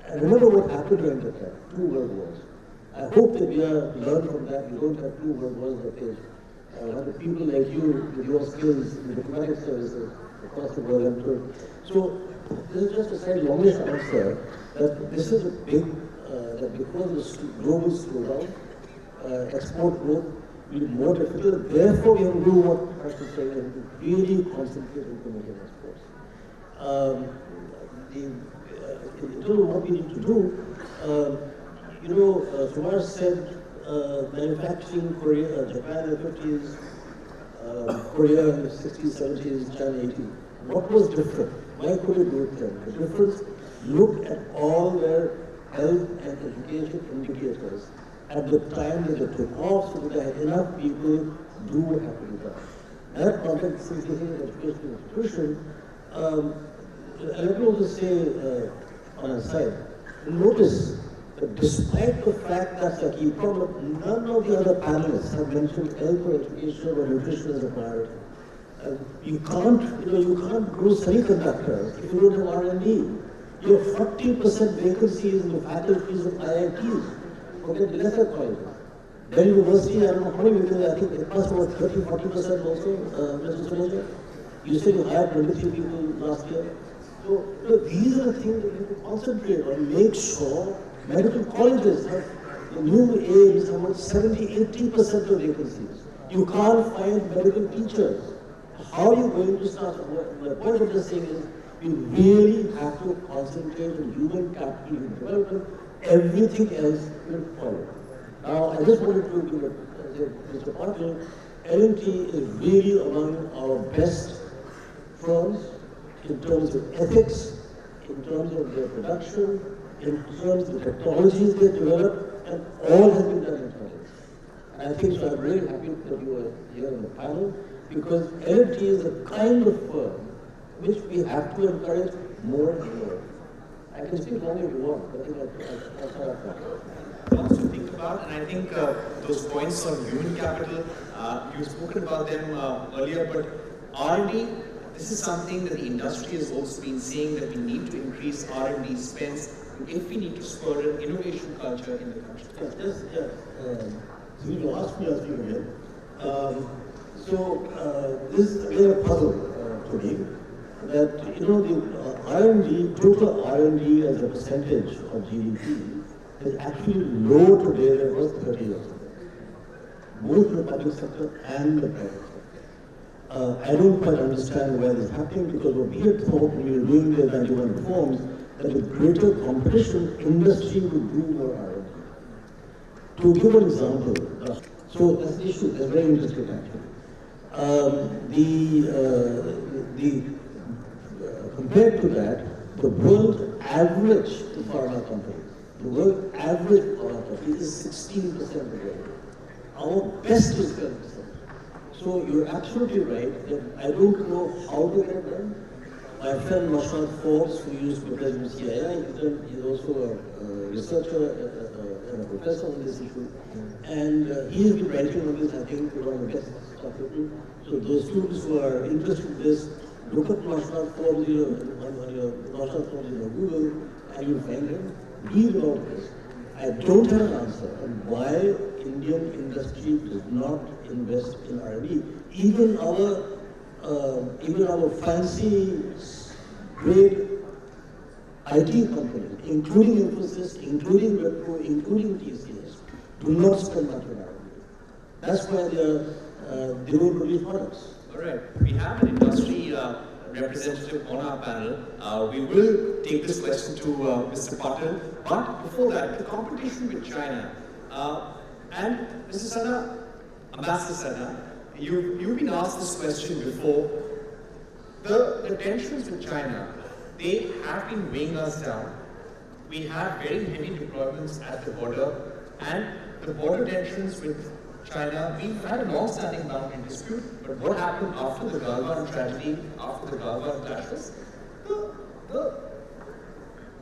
And remember what happened during that time, 2 world wars. I hope that we have learned from that. We don't have 2 world wars on the page. I have people like you with your skills in diplomatic services across the world. So this is just a slightly longish answer that this is a big, that because of the global slowdown, export growth will be more difficult. Therefore, we have to do what I should say and really concentrate on promoting exports. In terms of what we need to do, Subhash said manufacturing Korea, Japan in the 50s, Korea in the 60s, 70s, China 80s. What was different? Why could it do it then? The difference, look at all their health and education indicators at the time that they took off so that they had enough people do what had to be done. In that context, since this is an educational institution, let me also say on a side, notice that despite the fact that's a key problem, none of the other panelists have mentioned health or education or nutrition as a priority. You can't grow semiconductors if you don't have R&D. You have 40% vacancies in the faculties of IITs. Forget the lesser colleges. Delhi University, I don't know how many people, I think it must about 30-40% also, Mr. Suresh. You said you hired 23 people last year. So these are the things that you can concentrate on, make sure medical colleges have the new aims about 70-80% of vacancies. You can't find medical teachers. How are you going to start? The point of this thing is, you really have to concentrate on human capital and development. Everything else will follow. Now, I just wanted to give Mr. Patil, L&T is really among our best firms in terms of ethics, in terms of their production, in terms of the technologies they develop, and all has been done internally. And I think so I'm really happy that you are here on the panel, because L&T is the kind of firm which we have to encourage more and more. I can speak longer if you want, but I think I'll start off. Lots to think about, and I think those points on human capital, you've spoken about them earlier, but R&D, this is something that the industry has also been saying, that we need to increase R&D spends if we need to spur an innovation culture in the country. Yes. So you asked me again. This is again a puzzle to me, that the R&D, total R&D as a percentage of GDP is actually low today than it was 30 years ago, both in the public sector and the private sector. I don't quite understand why this is happening, because what we had thought when we were doing the 91 reforms, that with greater competition, industry would do more R&D. To give an example, so that's the issue, that's very interesting actually. Compared to that, the world average pharma company, the world average pharma company is 16% of the world. Our best is 12%. So you're absolutely right that I don't know how to get done. My friend Mashad Forbes, who used to be president of CII, he's also a researcher and a professor on this issue. And he has been writing on this, I think, one of the best stuff written. So those students who are interested in this, look at Mashad Forbes on your Google, and you'll find him. Read about this. I don't have an answer on why Indian industry does not invest in R&D. Even our fancy, great IT companies, including Infosys, including Wipro, including TCS, do not spend much on R&D. That's why they don't produce products. All right, we have an industry representative on our panel. We will take this question to Mr. Patil, but before that, the competition with China. And Mr. Sarna, Ambassador Sarna, you've been asked this question before. The tensions with China, they have been weighing us down. We have very heavy deployments at the border, and the border tensions with China, we've had a long-standing boundary dispute, but what happened after the Galwan tragedy, after the Galwan clashes,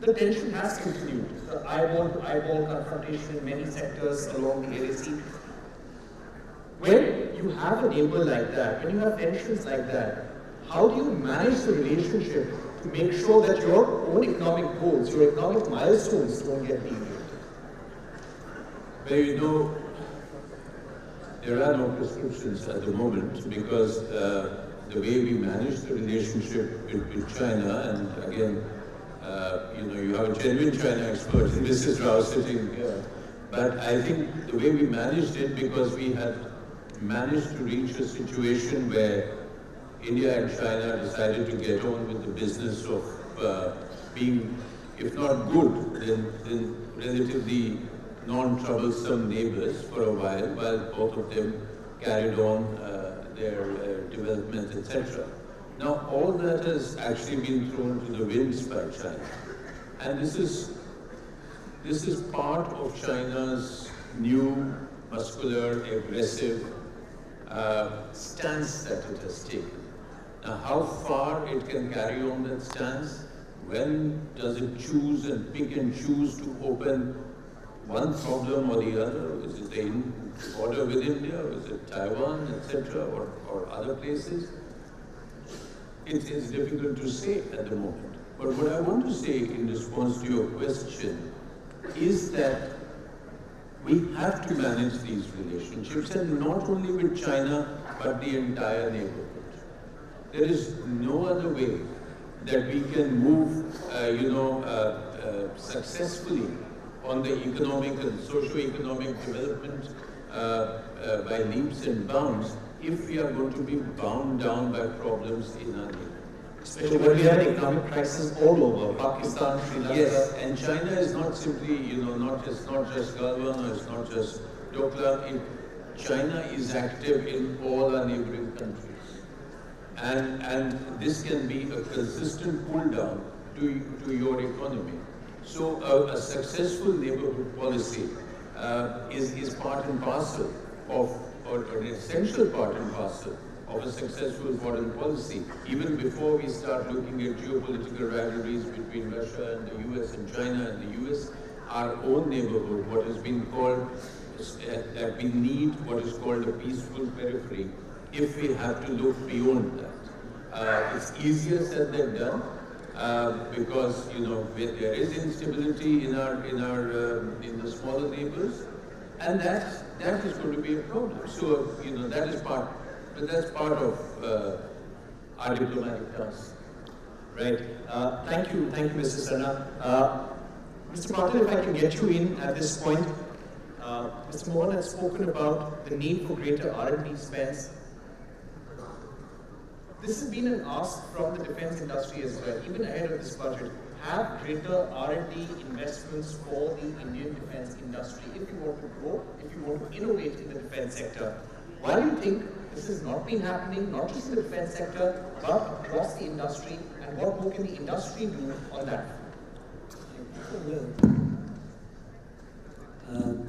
the tension has continued. The eyeball-to-eyeball confrontation in many sectors along the LAC. When you have a neighbor like that, when you have tensions like that, how do you manage the relationship to make sure that your own economic goals, your economic milestones don't get deviated? Well, there are no prescriptions at the moment, because the way we manage the relationship with China, and again, you have a genuine China expert in Mrs. Rao sitting here, but I think the way we managed it, because we had managed to reach a situation where India and China decided to get on with the business of being, if not good, then relatively non-troublesome neighbors for a while both of them carried on their development, etc. Now, all that has actually been thrown to the winds by China. And this is part of China's new, muscular, aggressive stance that it has taken. Now, how far it can carry on that stance? When does it choose and pick and choose to open one problem or the other? Is it the border with India, or is it Taiwan, etc., or other places? It is difficult to say at the moment. But what I want to say in response to your question is that We have to manage these relationships, and not only with China, but the entire neighborhood. There is no other way that we can move, successfully on the economic and socio-economic development by leaps and bounds if we are going to be bound down by problems in our neighborhood. Especially when we have an economic crisis all over, Pakistan, Sri Lanka. Yes, and China is not simply, not just Galwan, or it's not just Dokla. China is active in all our neighboring countries. And this can be a consistent pull down to your economy. So a successful neighborhood policy is part and parcel of, or an essential part and parcel of a successful foreign policy, even before we start looking at geopolitical rivalries between Russia and the US and China and the US, our own neighborhood, what has been called, that we need what is called a peaceful periphery, if we have to look beyond that. It's easier said than done, because there is instability in the smaller neighbors, and that is going to be a problem. So that is part. But that's part of our diplomatic task. Right. Thank you, Mr. Sarna. Mr. Patil, if I can get you in at this point. Mr. Mohan has spoken about the need for greater R&D spends. This has been an ask from the defense industry as well, even ahead of this budget. Have greater R&D investments for the Indian defense industry if you want to grow, if you want to innovate in the defense sector. Why do you think this has not been happening, not just in the defense sector, but across the industry, and what more can the industry do on that?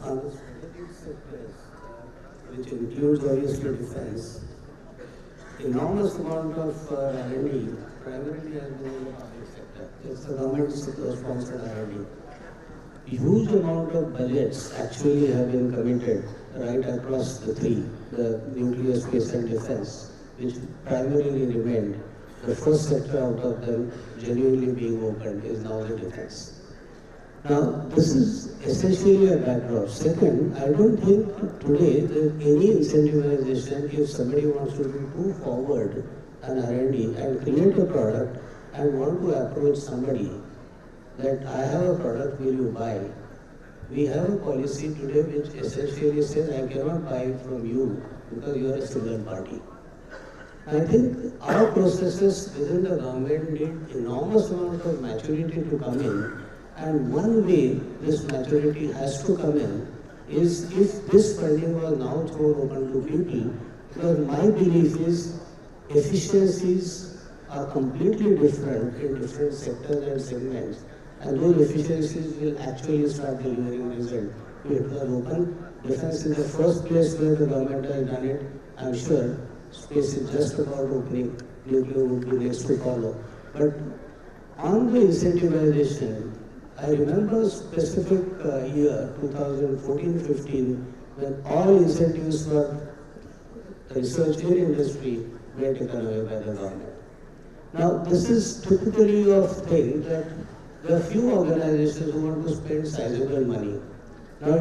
On the strategic sectors, which includes obviously defense, enormous amount of R&D primarily has been in the public sector. It's the government sponsored R&D. Huge amount of budgets actually have been committed right across the three, the nuclear, space and defense, which primarily remained. The first sector out of them genuinely being opened is now the defense. Now, this is essentially a backdrop. Second, I don't think today that any incentivization, if somebody wants to move forward an R&D and create a product and want to approach somebody that I have a product, will you buy? We have a policy today which essentially says I cannot buy it from you because you are a civil party. I think our processes within the government need enormous amount of maturity to come in, and one way this maturity has to come in is if this funding was now thrown open to people, because my belief is efficiencies are completely different in different sectors and segments, and those efficiencies will actually start delivering result. It was open. Defense is the first place where the government has done it. I'm sure space is just about opening. Nuclear would be next to follow. But on the incentivization, I remember a specific year, 2014-15, when all incentives for research in industry were taken away by the government. Now, this is typically of thing that there are few organizations who want to spend sizable money. Now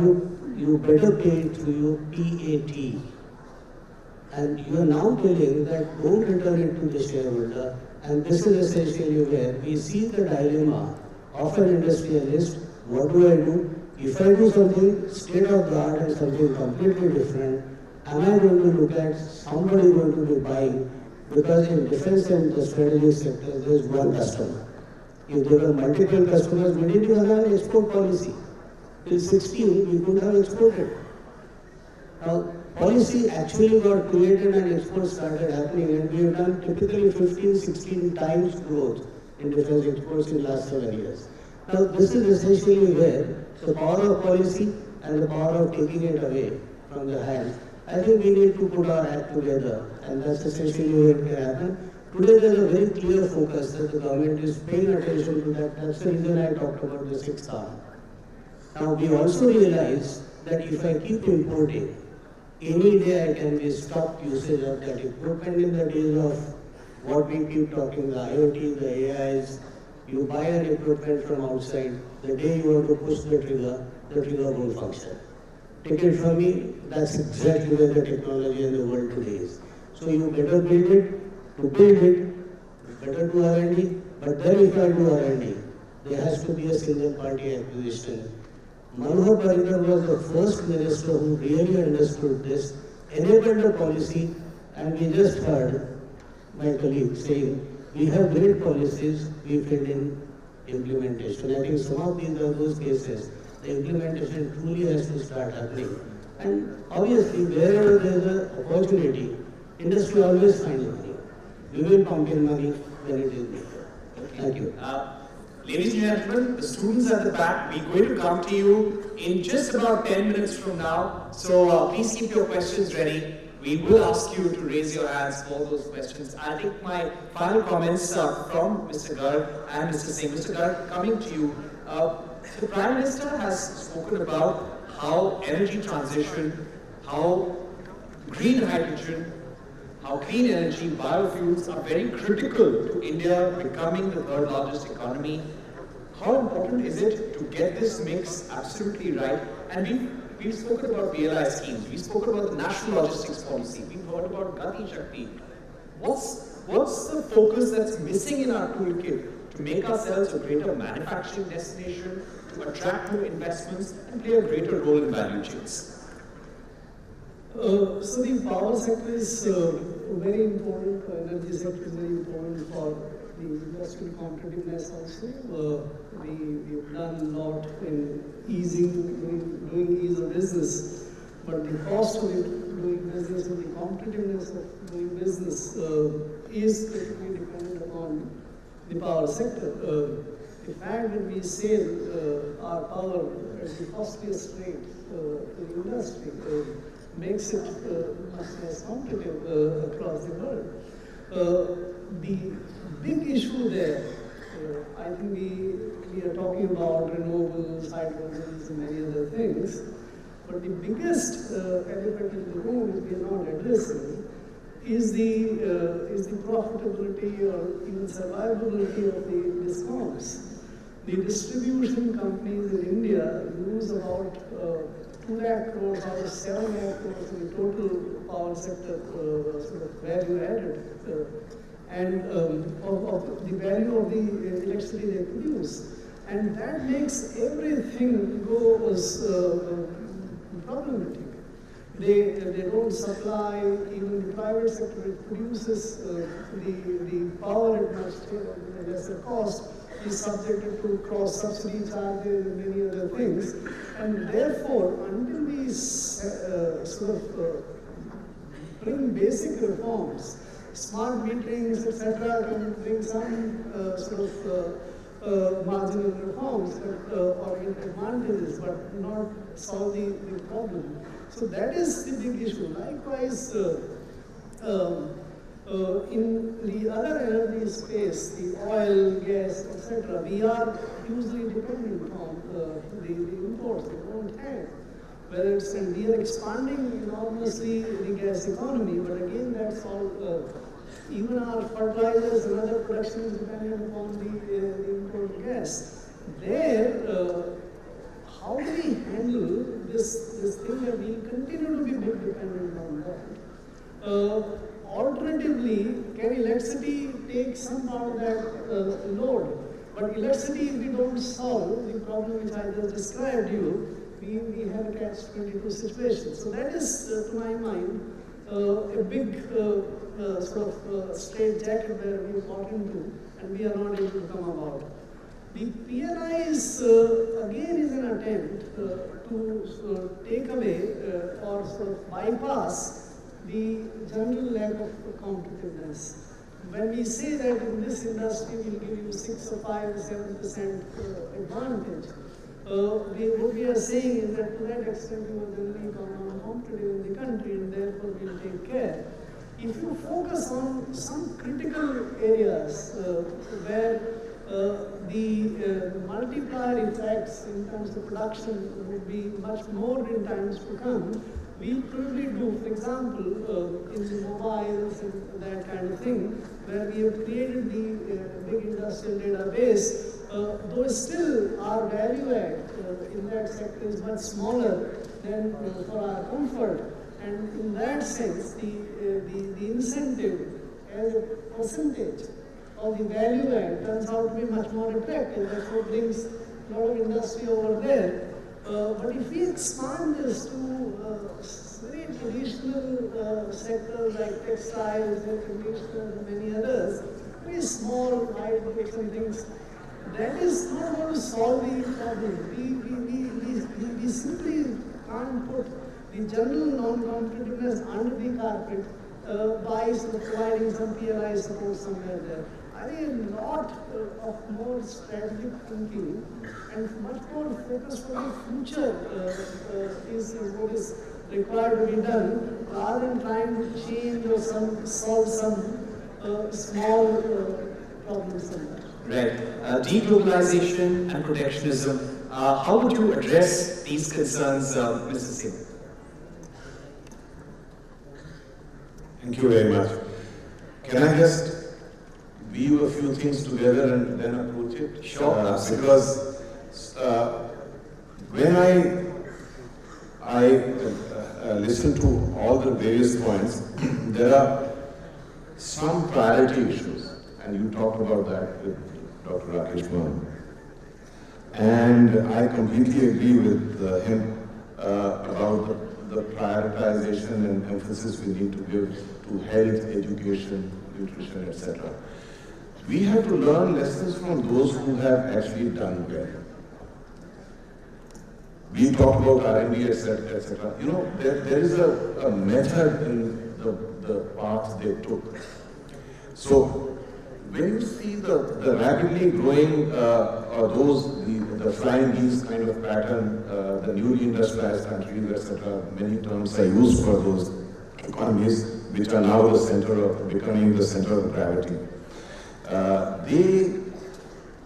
you better pay it through your PAT. And you are now telling that don't return it to the shareholder. And this is essentially where we see the dilemma of an industrialist. What do I do? If I do something state of the art and something completely different, am I going to look at somebody going to be buying? Because in defense and the strategic sector, there is one customer. If there were multiple customers, we didn't even have an export policy. Till 16, we couldn't have exported. Now, policy actually got created and exports started happening, and we have done typically 15, 16 times growth in defense exports in the last 7 years. Now, this is essentially where the power of policy and the power of taking it away from the hands. I think we need to put our act together, and that's essentially where it can happen. Today, there's a very clear focus that the government is paying attention to that. That's the reason I talked about the 6th arm. Now, we also realize that if I keep importing, any day I can be stopped usage of that equipment in the days of what we keep talking, the IoT, the AIs. You buy an equipment from outside, the day you want to push the trigger won't function. take it from me, that's exactly where the technology in the world today is. So you better build it, to build it, better do R&D, but then if I do R&D, there has to be a single party acquisition. Manohar Parrikar was the first minister who really understood this, enabled the policy, and we just heard my colleague saying, we have great policies, we failed in implementation. I think some of these are those cases. The implementation truly has to start happening. And obviously, wherever there is an opportunity, industry always finds money. We will pump in money when it is needed. Thank you. Ladies and gentlemen, the students at the back, we're going to come to you in just about 10 minutes from now. So please keep your questions ready. We will ask you to raise your hands for those questions. I'll take my final comments from Mr. Garg and Mr. Singh. Mr. Garg, coming to you. The Prime Minister has spoken about how energy transition, how green hydrogen, how clean energy, biofuels are very critical to India becoming the third largest economy. How important is it to get this mix absolutely right? And we've spoken about PLI schemes, we've spoken about the national logistics policy, we've heard about Gati Shakti. What's the focus that's missing in our toolkit to make ourselves a greater manufacturing destination, to attract more investments and play a greater role in value chains? So the power sector is very important, energy sector is very important for the industrial competitiveness also. We've done a lot in doing ease of business, but the cost of doing business and the competitiveness of doing business is critically dependent upon the power sector. The fact that we sell our power at the costliest rate to the industry makes it much less competitive across the world. The big issue there, I think we are talking about renewables, hydrogens, and many other things, but the biggest elephant in the room that we are not addressing is the profitability or even survivability of the discoms. The distribution companies in India use about 2 lakh crores out of 7 lakh crores in the total power sector sort of value added, and of the value of the electricity they produce. And that makes everything go as problematic. They don't supply, even the private sector, it produces the power at much lesser cost, is subjected to cross-subsidy charges and many other things. And therefore, until we sort of bring basic reforms, smart meterings, etc., can bring some sort of marginal reforms or advantages, but not solve the problem. So that is the big issue. Likewise, in the other energy space, the oil, gas, etc., we are usually dependent on the imports. We don't have. Whether it's, and we are expanding enormously the gas economy, but again, that's all. Even our fertilizers and other production is dependent upon the imported gas. There, how do we handle this thing that we continue to be dependent on that? Alternatively, can electricity take some part of that load? But electricity, if we don't solve the problem which I just described you, we have a catch-22 situation. So that is, to my mind, a big sort of straight jacket where we got into, and we are not able to come about. The PLI is, again, is an attempt to take away or sort of bypass the general lack of competitiveness. When we say that in this industry we'll give you 6 or 5 or 7% advantage, what we are saying is that to that extent you are generally non-competitive in the country and therefore we'll take care. If you focus on some critical areas where the multiplier effects in terms of production would be much more in times to come, we probably do, for example, in the mobiles and that kind of thing, where we have created the big industrial database though still our value add in that sector is much smaller than for our comfort. And in that sense, the incentive as a percentage of the value add turns out to be much more attractive. That's what brings a lot of industry over there. But if we expand this to very traditional sectors like textiles, air conditioners, and many others, very small, light weights and things, that is not going to solve the problem. We simply can't put the general non-competitiveness under the carpet by sort of providing some PLI support somewhere there. I think a lot of more strategic thinking and much more focus for the future is what is required to be done, rather than trying to change or solve some small problems somewhere. Right. Deglobalization and protectionism. How would you address these concerns, Mr. Singh? Thank you very much. Can I just weave a few things together and then approach it? Sure. Because when I listen to all the various points, there are some priority issues, and you talked about that with Dr. Rakesh Mohan. And I completely agree with him about the prioritization and emphasis we need to give to health, education, nutrition, etc. We have to learn lessons from those who have actually done well. We talk about R&D, etc., etc. You know, there is a method in the path they took. So when you see the rapidly growing, the flying geese kind of pattern, the newly industrialized countries, etc., many terms are used for those economies which are now becoming the center of gravity. They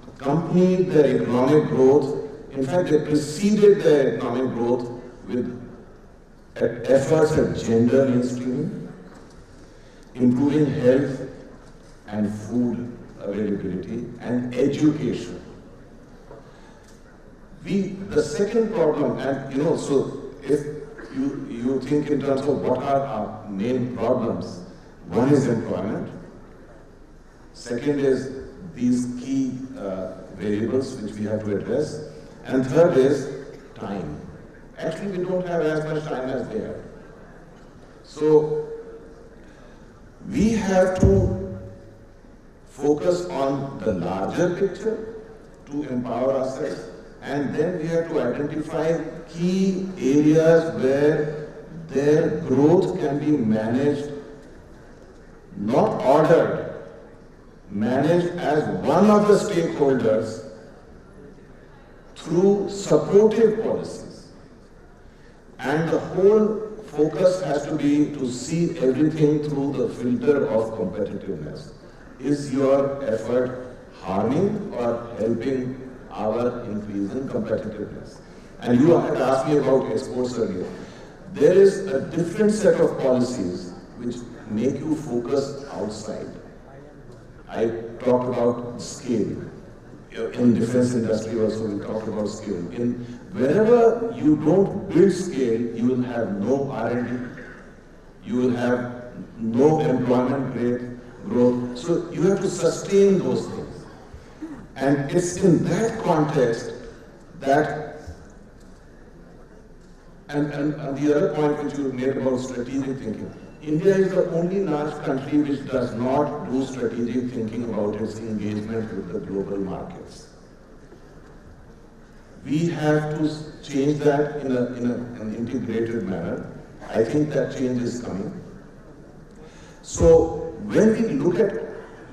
accompanied their economic growth. In fact, they preceded their economic growth with efforts at gender mainstreaming, improving health and food availability, and education. The second problem, and you know, so if you think in terms of what are our main problems, one is employment, second is these key variables which we have to address, and third is time. Actually, we don't have as much time as they have. So we have to focus on the larger picture to empower ourselves, and then we have to identify key areas where their growth can be managed, not ordered, managed as one of the stakeholders through supportive policies. And the whole focus has to be to see everything through the filter of competitiveness. Is your effort harming or helping our increase in competitiveness? And you had asked me about exports earlier. There is a different set of policies which make you focus outside. I talked about scale. In defense industry also we talked about scale. Wherever you don't build scale, you will have no R&D, you will have no employment growth. So you have to sustain those things. And it's in that context that, and the other point which you made about strategic thinking, India is the only large country which does not do strategic thinking about its engagement with the global markets. We have to change that in an integrated manner. I think that change is coming. So when we look at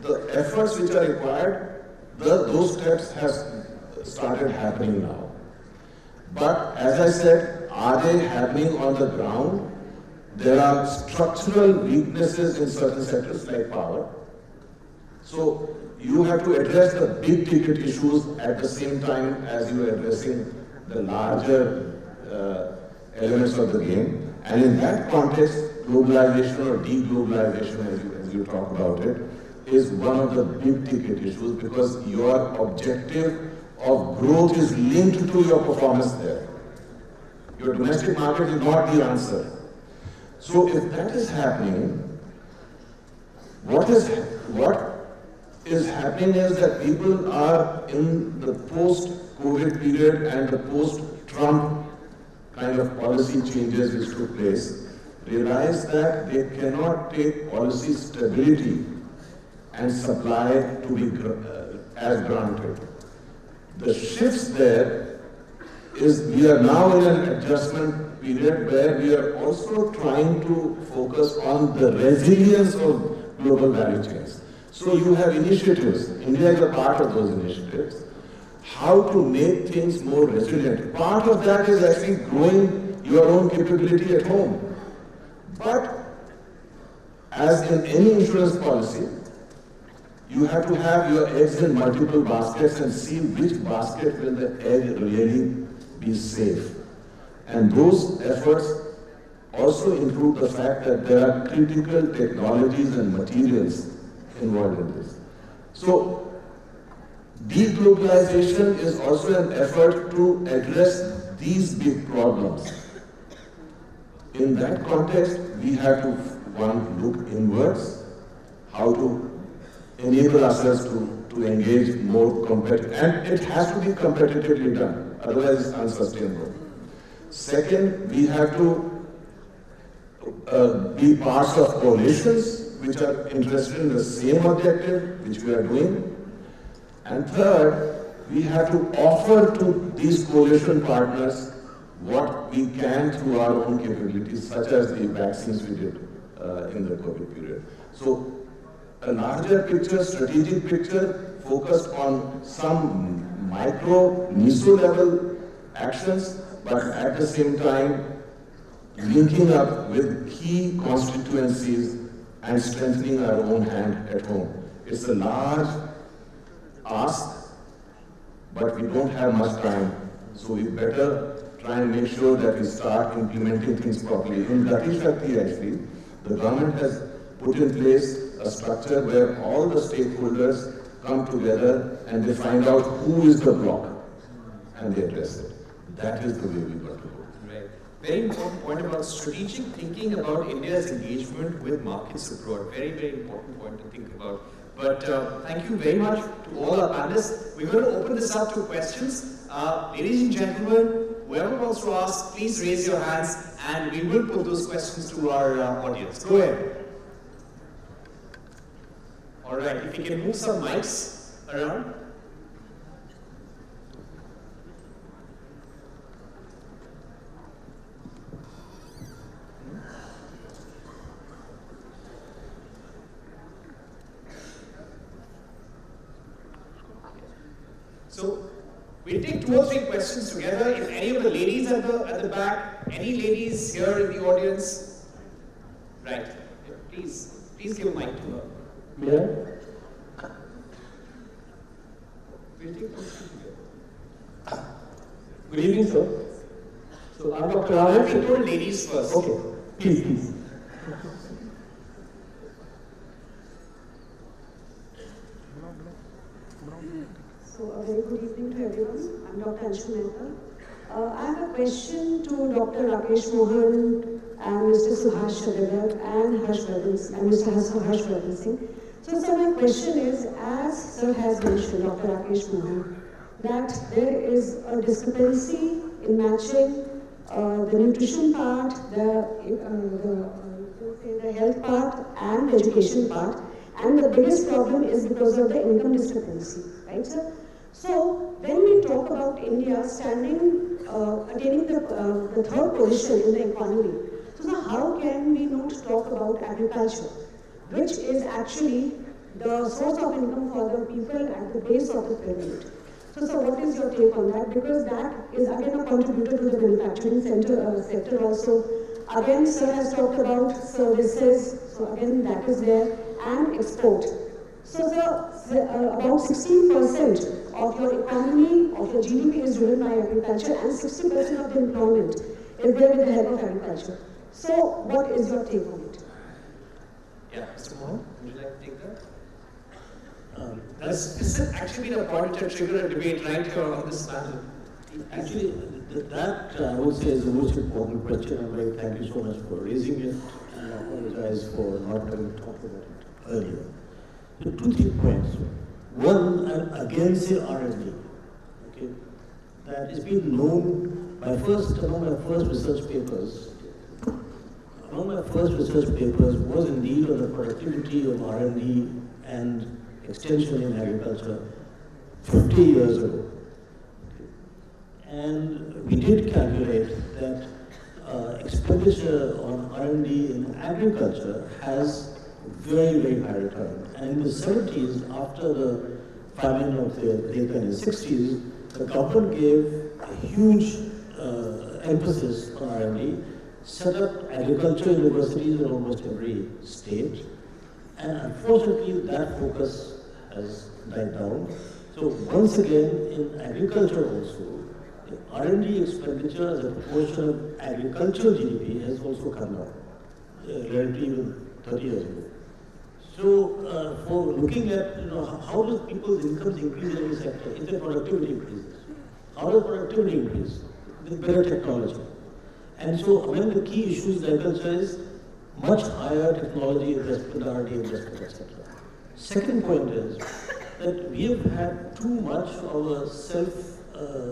the efforts which are required, those steps have started happening now. But as I said, are they happening on the ground? There are structural weaknesses in certain sectors like power. So you have to address the big ticket issues at the same time as you are addressing the larger elements of the game. And in that context, globalization or deglobalization, as you talk about it, is one of the big ticket issues, because your objective of growth is linked to your performance there. Your domestic market is not the answer. So if that is happening, what is happening is that people are in the post-COVID period and the post-Trump kind of policy changes which took place, realize that they cannot take policy stability and supply to be as granted. The shifts there is, we are now in an adjustment period where we are also trying to focus on the resilience of global value chains. So you have initiatives, India is a part of those initiatives, how to make things more resilient. Part of that is actually growing your own capability at home. But as in any insurance policy, you have to have your eggs in multiple baskets and see which basket will the egg really be safe. And those efforts also include the fact that there are critical technologies and materials involved in this. So, deglobalization is also an effort to address these big problems. In that context, we have to, one, look inwards, how to enable ourselves to engage more competitively, and it has to be competitively done, otherwise it's unsustainable. Second, we have to be parts of coalitions which are interested in the same objective, which we are doing. And third, we have to offer to these coalition partners what we can through our own capabilities, such as the vaccines we did in the COVID period. So, a larger picture, strategic picture, focused on some micro, meso level actions, but at the same time, linking up with key constituencies and strengthening our own hand at home. It's a large ask, but we don't have much time, so we better try and make sure that we start implementing things properly. In Gati Shakti, actually, the government has put in place a structure where all the stakeholders come together and they find out who is the block and they address it. That is the way we got to go. Right. Very important point about strategic thinking about India's engagement with markets abroad. Very, very important point to think about. But thank you very much to all our panelists. We're going to open this up to questions. Ladies and gentlemen, whoever wants to ask, please raise your hands and we will put those questions to our audience. Go ahead. All right, if you can move some mics around. So we'll take 2 or 3 questions together. If any of the ladies at the back, any ladies here in the audience, right? Please give a mic to her. May I? We'll take questions together. Good evening, sir. So I'm Dr. I Rakesh. told ladies first. Okay, please. So a very good evening to everyone. I'm Dr. Anshu. I have a question to Dr. Rakesh Mohan and Mr. Subhash Chandra Garg and Mr. Harsha Vardhana Singh. So my question is, as Sir has mentioned, Dr. Rakesh Mohan, that there is a discrepancy in matching the nutrition part, the health part and the education part, and the biggest problem is because of the income discrepancy, right, sir? So when we talk about India attaining the 3rd position in the economy, so how can we not talk about agriculture, which is actually the source of income for the people at the base of the pyramid? So what is your take on that? Because that is again a contributor to the manufacturing sector also. Again, sir has talked about services, so again that is there, and export. So sir, about 16% of your economy, of your GDP is driven by agriculture, and 60% of the employment is there with the help of agriculture. So what is your take on it? Yeah, Mr. Mohan, would you like to take that? This has actually been a point to trigger a debate right here on this panel. Actually, that I would say is the most important question. I'm very thank you so much for raising it, and I apologize for not having talked about it earlier. So 2-3 points. One, I'm against the R&D. Okay, that has been known. Among my first research papers was indeed on the productivity of R&D and extension in agriculture 50 years ago. And we did calculate that expenditure on R&D in agriculture has very, very high return. And in the 70s, after the famine of the late 1960s, the government gave a huge emphasis on R&D, set up agriculture universities in almost every state, and unfortunately that focus has died down. So once again, in agriculture also, the R&D expenditure as a proportion of agricultural GDP has also come down, relatively even 30 years ago. So for looking at how does people's incomes increase in any sector, if their productivity increases. How does productivity increase? With better technology. And so among the key issues in agriculture is much higher technology investment, R&D investment, etc. Second point is that we have had too much of a self-image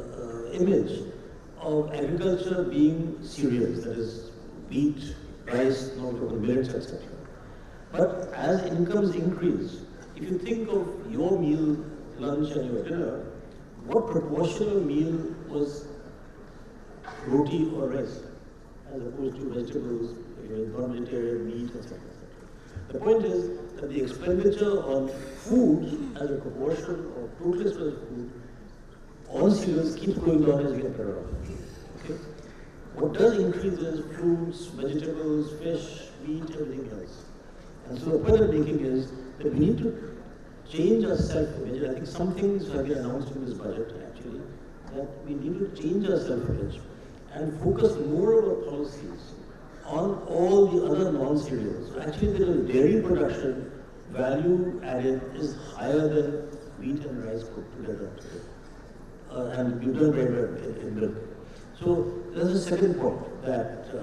of agriculture being cereals, that is wheat, rice, millets, etc. But as incomes increase, if you think of your meal, lunch and your dinner, what proportion of meal was roti or rice, as opposed to vegetables, non-vegetarian meat, etc. The point is that the expenditure on food as a proportion of total expenditure of food on cereals keeps going down as we get better off. Okay? What does increase is fruits, vegetables, fish, meat, everything else. And so the point I'm making is that we need to change our self-image. I think some things have been announced in this budget, actually, that we need to change our self-image and focus more of our policies on all the other non-cereals. So actually, the dairy production value added is higher than wheat and rice put together today. And we've done very well in milk. So there's a second point that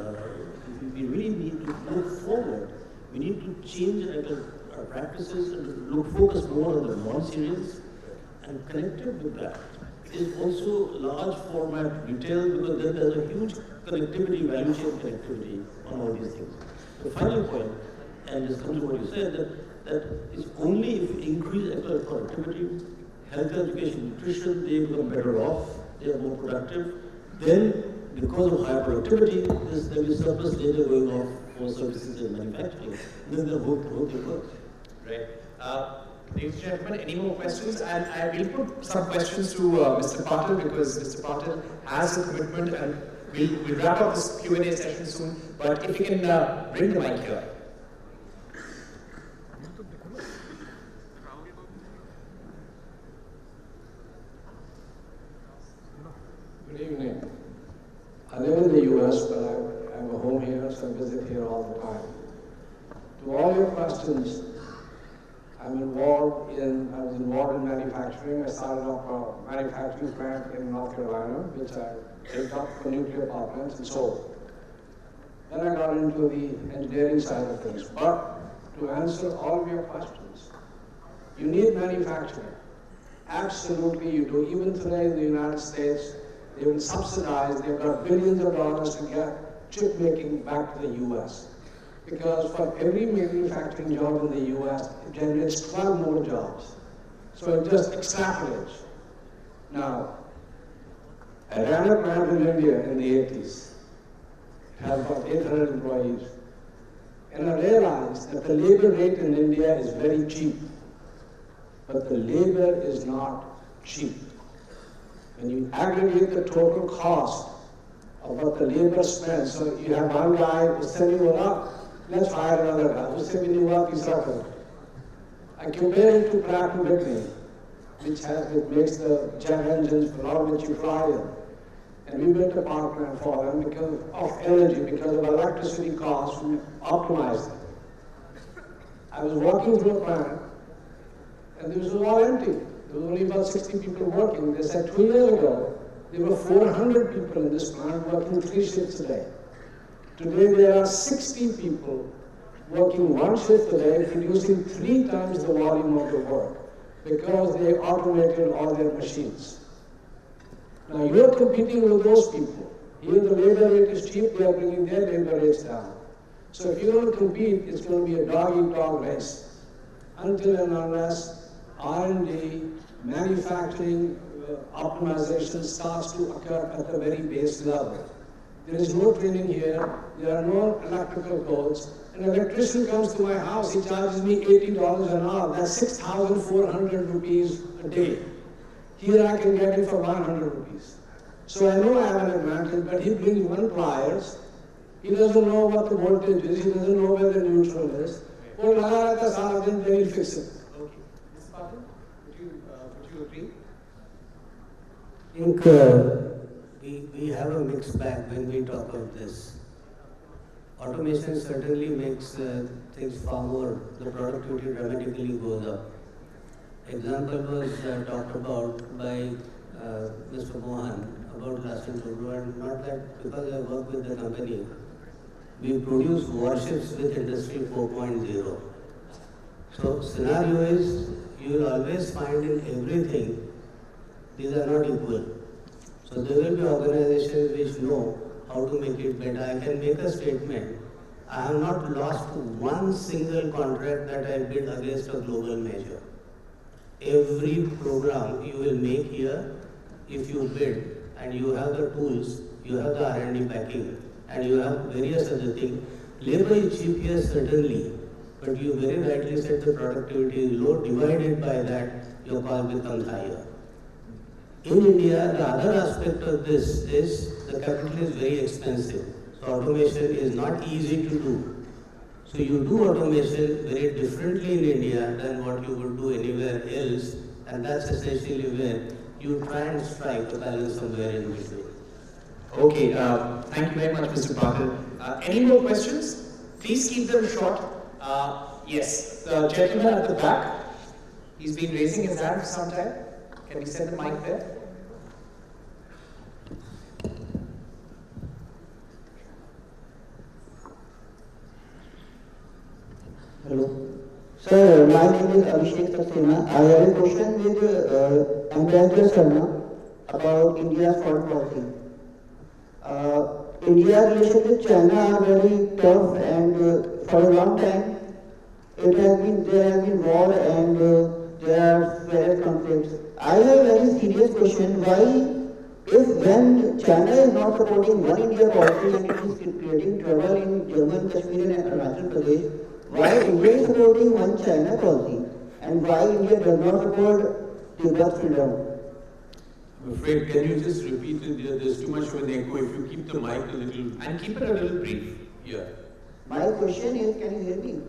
we really need to look forward. We need to change our practices and focus more on the non-cereals, and connected with that is also large format retail, because then there's a huge connectivity, value chain connectivity on all these things. The final point, and this comes to what you said, that is only if we increase agricultural productivity, health, education, nutrition, they become better off, they are more productive, then because of higher productivity, there is surplus data going off for services and manufacturing, and then the whole thing works. Right. Ladies and gentlemen, any more questions? And I will put some questions to Mr. Patil, because Mr. Patil has a commitment, and we'll wrap up this Q&A session soon. But if you can bring the mic here. Good evening. I live in the US, but I have a home here, so I visit here all the time. To all your questions, I was involved in manufacturing. I started off a manufacturing plant in North Carolina, which I built up for nuclear power plants and sold. Then I got into the engineering side of things. But to answer all of your questions, you need manufacturing. Absolutely you do. Even today in the United States, they will subsidize, they've got billions of dollars to get chip making back to the US. Because for every manufacturing job in the US, it generates 12 more jobs. So it just extrapolates. Now, I ran a plant in India in the 80s. It had about 800 employees. And I realized that the labor rate in India is very cheap. But the labor is not cheap. When you aggregate the total cost of what the labor spends, so you have one guy who's telling you, well, let's hire another guy. Who's saying, you work yourself. I compare it to Pratt & Whitney, which makes the jet engines for all which you fly in. And we built a power plant for them because of energy, because of electricity costs, we optimized it. I was walking through a plant, and it was all empty. There were only about 60 people working. They said 2 years ago, there were 400 people in this plant working 3 shifts a day. Today, there are 60 people working 1 shift a day, producing 3 times the volume of the work because they automated all their machines. Now, you're competing with those people. Here, the labor rate is cheap, they are bringing their labor rates down. So if you're going to compete, it's going to be a dog-eat-dog race until and unless R&D, manufacturing, optimization starts to occur at the very base level. There is no training here, there are no electrical codes. An electrician comes to my house, he charges me $80 an hour, that's 6,400 rupees a day. Here I can get it for 100 rupees. So I know I have an advantage, but he brings 1 pliers, he doesn't know what the voltage is, he doesn't know where the neutral is. Then he'll fix it. Okay. Mr. Patil, would you agree? I think we have a mixed bag when we talk of this. Automation certainly makes things far more, the productivity dramatically goes up. Example was talked about by Mr. Mohan about Lasting Total, and not that because I work with the company, we produce warships with Industry 4.0. So scenario is, you will always find in everything, these are not equal. So there will be organizations which know how to make it better. I can make a statement. I have not lost 1 single contract that I bid against a global major. Every program you will make here, if you bid and you have the tools, you have the R&D backing, and you have various other things. Labor is cheap here certainly, but you very rightly said the productivity is low, divided by that, your cost becomes higher. In India, the other aspect of this is the capital is very expensive. So automation is not easy to do. So you do automation very differently in India than what you would do anywhere else, and that's essentially where you try and strike the balance somewhere in between. Okay, thank you very much, Mr. Patil. Any more questions? Please keep them short. Yes, the gentleman at the back, he's been raising his hand for some time. Can we send the mic there? Hello. Sir, my name is Abhishek Saxena. I have a question with Ambassador Sarna about India's foreign policy. India's relations with China are very tough, and for a long time there has been war and there are various conflicts. I have a very serious question. When China is not supporting one India policy and it is creating trouble in Jammu and Kashmir and Arunachal Pradesh, why India is supporting one China policy and why India does not support Tibet freedom? I'm afraid, can you just repeat it? There's too much of an echo. If you keep the mic a little... And keep it a little brief. Yeah. My question is, can you hear me?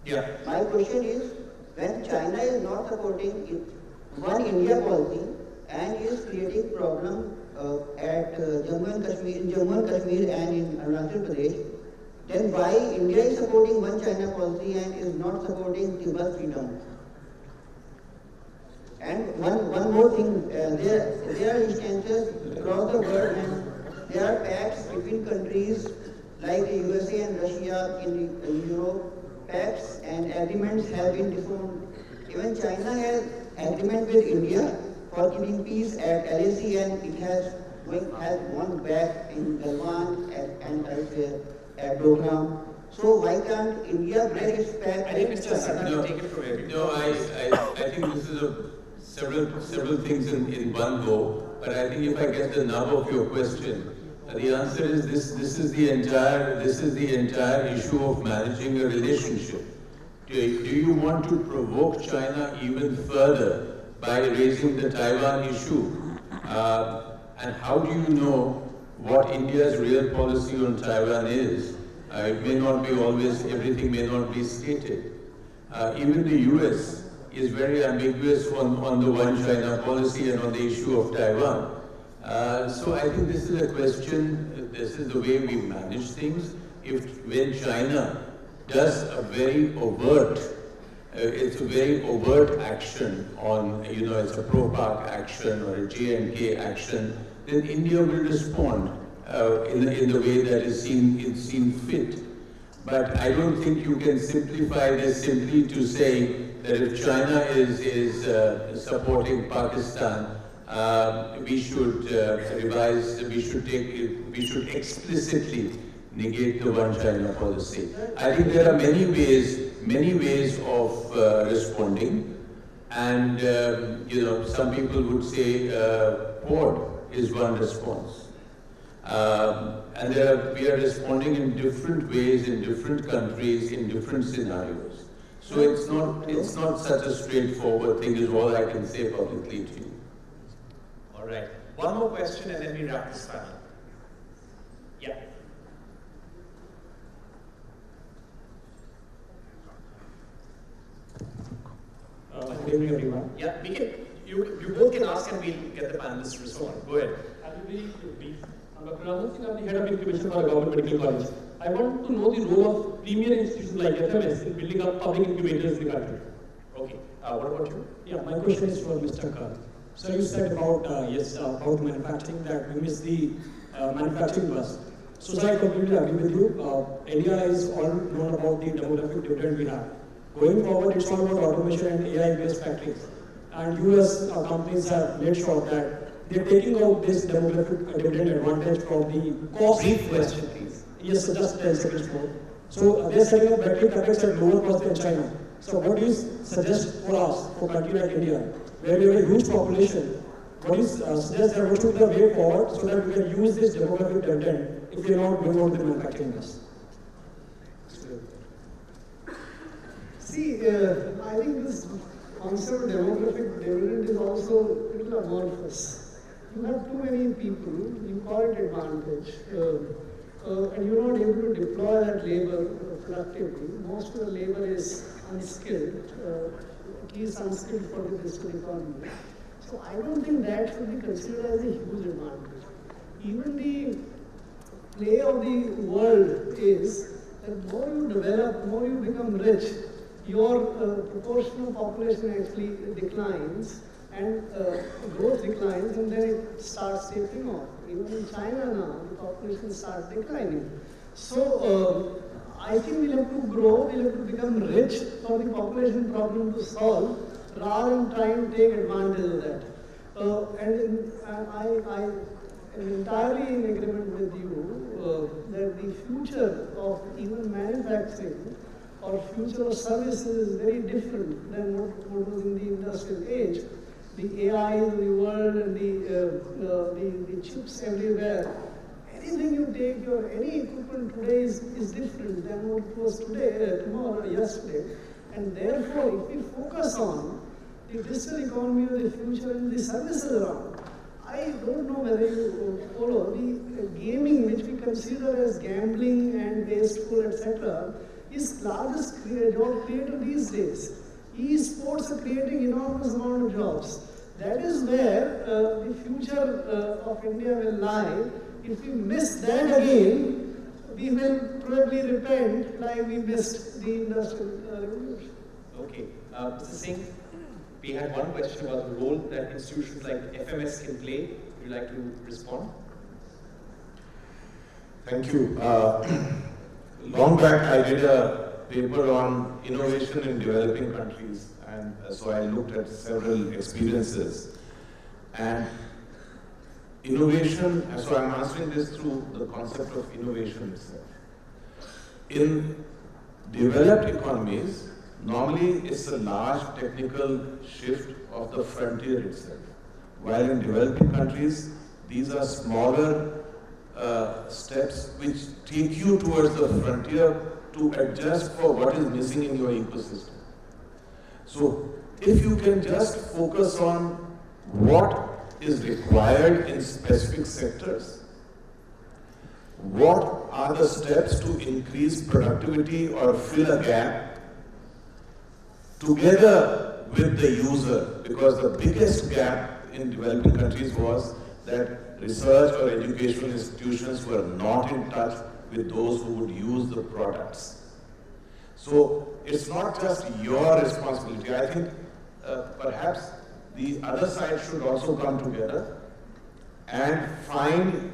Yeah. My question is, when China is not supporting one India policy and is creating problem at Jammu and Kashmir and in Arunachal Pradesh, then why India is supporting one China policy and is not supporting Tibet freedom? And one more thing, there are instances across the world and there are pacts between countries like the USA and Russia in Europe. Pacts and agreements have been disowned. Even China has agreement with India for keeping peace at LAC, and it has won back in Galwan and at Dogram. So why can't India break its pact? I think Mr. Sarna will take it from here. No, I think this is several things in one go, but I think if I get the nub of your question, the answer is this is the entire issue of managing a relationship. Do you want to provoke China even further by raising the Taiwan issue? And how do you know what India's real policy on Taiwan is? It may not be always, everything may not be stated. Even the US is very ambiguous on the one China policy and on the issue of Taiwan. So I think this is a question, this is the way we manage things. When China does a very overt it's a very overt action on, it's a pro-Pak action or a J&K action, then India will respond in the way that is seen fit. But I don't think you can simplify this simply to say that if China is supporting Pakistan, we should revise, we should explicitly negate the one China policy. I think there are many ways of responding, and some people would say Quad is one response. And we are responding in different ways, in different countries, in different scenarios. So it's not such a straightforward thing, is all I can say publicly to you. All right. One more question and then we wrap this panel. Yeah. Good evening, everyone. Yeah, you both can ask and we'll get the panelists to respond. Go ahead. I will be brief. I'm Dr. Raman Singh, I'm the head of incubation for a government medical college. I want to know the role of premier institutions like FMS in building up public incubators in the country. Okay. What about you? Yeah, my question is for Mr. Garg. So you said about about manufacturing, that we miss the manufacturing bus. So I completely agree with you. India is all known about the demographic dividend we have. Going forward, it's all about automation and AI-based factories. And US companies have made sure that they're taking out this demographic dividend advantage from the cost. Brief question, please. Yes, so just 10 seconds more. So they're setting up battery capex at lower cost than China. So what do you suggest for us, for a country like India, where we have a huge population? What do you suggest that what should be the way forward so that we can use this demographic dividend if we are not going out the manufacturing bus? See, I think this concept of demographic dividend is also a little amorphous. You have too many people, you call it advantage, and you're not able to deploy that labor productively. Most of the labor is unskilled, at least unskilled for the digital economy. So I don't think that should be considered as a huge advantage. Even the play of the world is that the more you develop, the more you become rich, your proportional population actually declines and growth declines, and then it starts tapering off. Even in China now, the population starts declining. So I think we'll have to grow, we'll have to become rich for the population problem to solve, rather than trying to take advantage of that. I am entirely in agreement with you that the future of even manufacturing or future of services is very different than what was in the industrial age. The AI of the world and the chips everywhere. Anything you take, any equipment today is different than what it was today, tomorrow, yesterday. And therefore, if we focus on the digital economy of the future and the services around, I don't know whether you follow the gaming, which we consider as gambling and wasteful, etc., is largest job creator these days. E-sports are creating enormous amount of jobs. That is where the future of India will lie. If we miss that again, we will probably repent like we missed the industrial revolution. Okay. Mr. Singh, we had one question about the role that institutions like FMS can play. Would you like to respond? Thank you. Long back, I did a paper on innovation in developing countries, and so I looked at several experiences. And innovation, so I'm answering this through the concept of innovation itself. In developed economies, normally it's a large technical shift of the frontier itself. While in developing countries, these are smaller steps which take you towards the frontier to adjust for what is missing in your ecosystem. So if you can just focus on what is required in specific sectors, what are the steps to increase productivity or fill a gap, together with the user, because the biggest gap in developing countries was that research or educational institutions were not in touch with those who would use the products. So it's not just your responsibility. I think perhaps the other side should also come together and find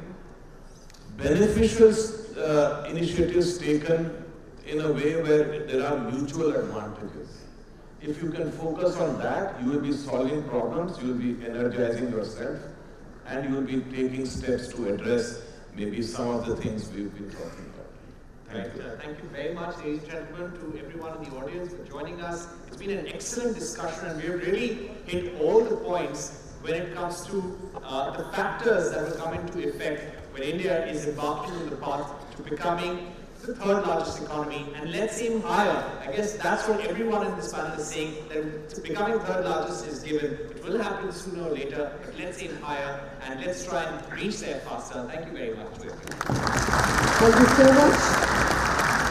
beneficial initiatives taken in a way where there are mutual advantages. If you can focus on that, you will be solving problems, you will be energizing yourself, and you will be taking steps to address maybe some of the things we've been talking about. Thank you. Thank you very much, ladies and gentlemen, to everyone in the audience for joining us. It's been an excellent discussion, and we've really hit all the points when it comes to the factors that will come into effect when India is embarking on the path to becoming the third largest economy, and let's aim higher. I guess that's what everyone in this panel is saying, that becoming third largest is given. It will happen sooner or later, but let's aim higher and let's try and reach there faster. Thank you very much. Thank you so much.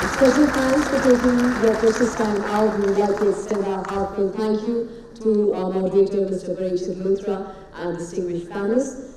A special thanks for taking your precious time out. We would like to extend our heartfelt thank you to our moderator, Mr. Parikshit Luthra, and distinguished panelists.